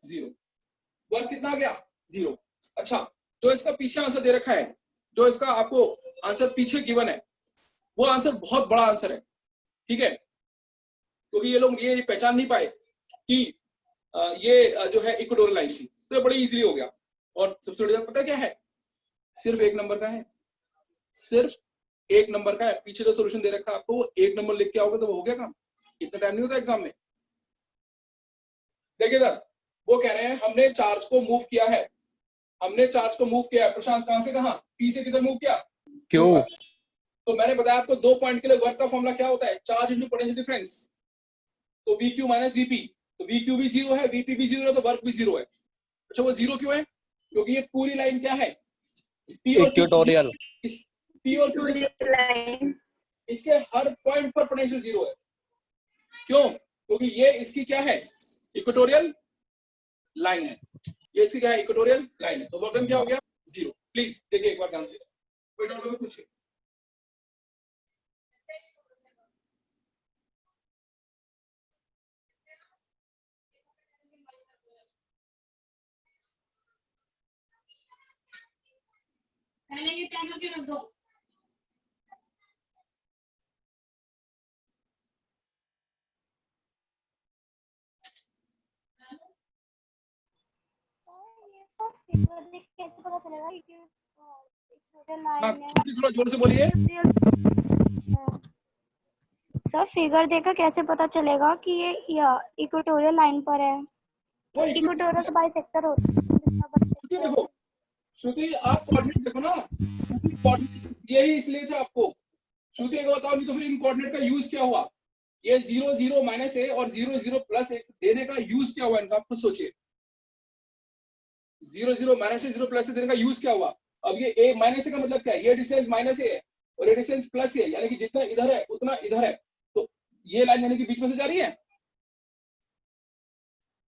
0, वर्क कितना आ गया 0। अच्छा, जो इसका पीछे आंसर दे रखा है, जो इसका आपको आंसर पीछे गिवन है, वो आंसर बहुत बड़ा आंसर है, ठीक है, क्योंकि ये लोग ये पहचान नहीं पाए कि ये जो है इक्वेटोरियल लाइन थी, तो ये बड़ी इजीली हो गया। और सबसे बड़ी बात पता है क्या है, सिर्फ 1 नंबर का है, सिर्फ 1 नंबर का है। पीछे जो सोल्यूशन दे रखा है आपको, वो 1 नंबर लिख के आओगे तो वो हो गया काम, इतना टाइम नहीं होता एग्जाम में। देखिए सर, वो कह रहे हैं हमने चार्ज को मूव किया है, हमने चार्ज को मूव किया है, प्रशांत कहां से कहां, पी से किधर मूव किया, क्यों, तो मैंने बताया आपको 2 पॉइंट के लिए वर्क का फॉर्मूला क्या होता है, चार्ज इनटू पोटेंशियल डिफरेंस, तो VQ माइनस VP, तो VQ भी 0 है, VP भी 0 है, तो वर्क भी 0 है। अच्छा, वो 0 क्यों है, क्योंकि ये पूरी लाइन क्या है, इक्वेटोरियल, P और Q इसके हर पॉइंट पर पोटेंशियल 0 है। क्यों, क्योंकि ये इसकी क्या है, इक्वेटोरियल लाइन है, ये इसकी क्या है, इक्वेटोरियल लाइन है, तो वर्क क्या हो गया 0। प्लीज देखिए एक बार ध्यान से, कोई डाउट हो पूछिए। पहले ये तय करके रख दो। ये सब फिगर देख के कैसे पता चलेगा कि इक्वेटोरियल हाँ, लाइन है? थोड़ा जोर से बोलिए। सर फिगर देखकर कैसे पता चलेगा कि ये इक्वेटोरियल लाइन पर है? वो इक्वेटोरियल तो बाइसेक्टर होता है। श्रुति देखो, श्रुति आप कोऑर्डिनेट देखो ना, कोऑर्डिनेट दिए ही इसलिए थे आपको। श्रुति एक बताओ, नहीं तो फिर इन कोऑर्डिनेट का यूज क्या हुआ? ये 0 0 माइनस ए और 0 0 प्लस ए देने का यूज क्या हुआ इनका? आप खुद सोचिए। 0 0 माइनस ए 0 प्लस ए देने का यूज क्या हुआ? अब ये ए माइनस ए का मतलब क्या है? ये डिस्टेंस माइनस ए है और ये डिस्टेंस प्लस ए है, यानी कि जितना इधर है उतना इधर है। तो ये लाइन यानी कि बीच में से जा रही है।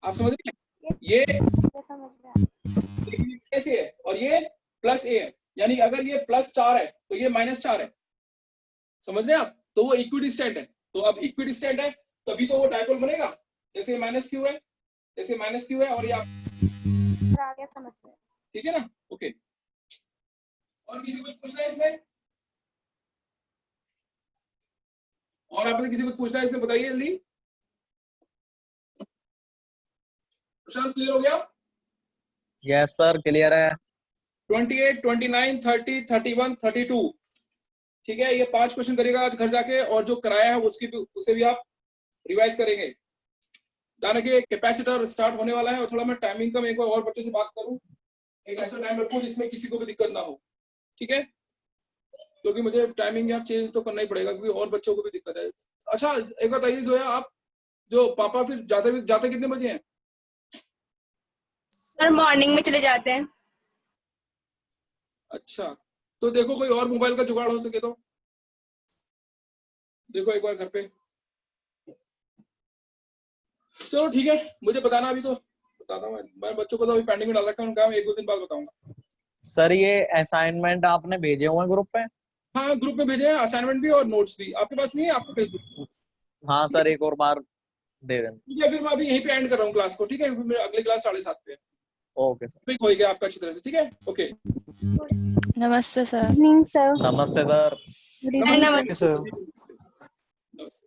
आप समझ रहे हैं? ये समझ गया। ऐसे है और ये प्लस ए है, यानी अगर ये प्लस 4 है तो ये माइनस 4 है। समझ रहे हैं आप? तो वो इक्विडिस्टेंट है। तो अब इक्विडिस्टेंट है तभी तो वो डायपोल बनेगा। जैसे माइनस क्यू है, जैसे माइनस क्यू है और ये आप आ गया, समझ गया। ठीक है ना? ओके। और किसी को पूछना है इसमें? और आपने किसी को पूछना है इसमें? बताइए जल्दी। प्रशांत क्लियर हो गया? यस सर क्लियर है। 28, 29, 30, 31, 32 ठीक है। ये 5 क्वेश्चन करेगा आज घर जाके, और जो कराया है उसकी भी, उसे भी आप रिवाइज करेंगे। ध्यान रखिए कैपेसिटर स्टार्ट होने वाला है और थोड़ा मैं टाइमिंग का एक बार और बच्चों से बात करूं, एक ऐसा टाइम रखूं जिसमें किसी को भी दिक्कत ना हो, ठीक है? क्योंकि मुझे टाइमिंग यहाँ चेंज तो करना ही पड़ेगा क्योंकि और बच्चों को भी दिक्कत है। अच्छा एक बताइए जोया, आप जो पापा फिर जाते कितने बजे हैं? सर मॉर्निंग में चले जाते हैं। अच्छा, तो देखो कोई और मोबाइल का जुगाड़ हो सके तो देखो एक बार घर पे। चलो ठीक है, मुझे बताना, अभी तो बताता हूँ मैं बच्चों को, तो अभी पेंडिंग में डाल रखा है, उनका मैं 1-2 दिन बाद बताऊंगा। सर ये असाइनमेंट आपने भेजे हुए हैं ग्रुप पे? हाँ ग्रुप में भेजे हैं, असाइनमेंट भी और नोट्स भी। आपके पास नहीं है? आपको भेज दूँ? हाँ सर एक और बार दे देना। ठीक है, फिर मैं अभी यहीं पे एंड कर रहा हूँ क्लास को, ठीक है? फिर मेरा अगली क्लास 7:30 पे है। Okay sir. हो गया आपका अच्छी तरह से, ठीक है? ओके, नमस्ते सर। Evening sir. नमस्ते सर। नमस्ते नमस्ते सर। नमस्ते।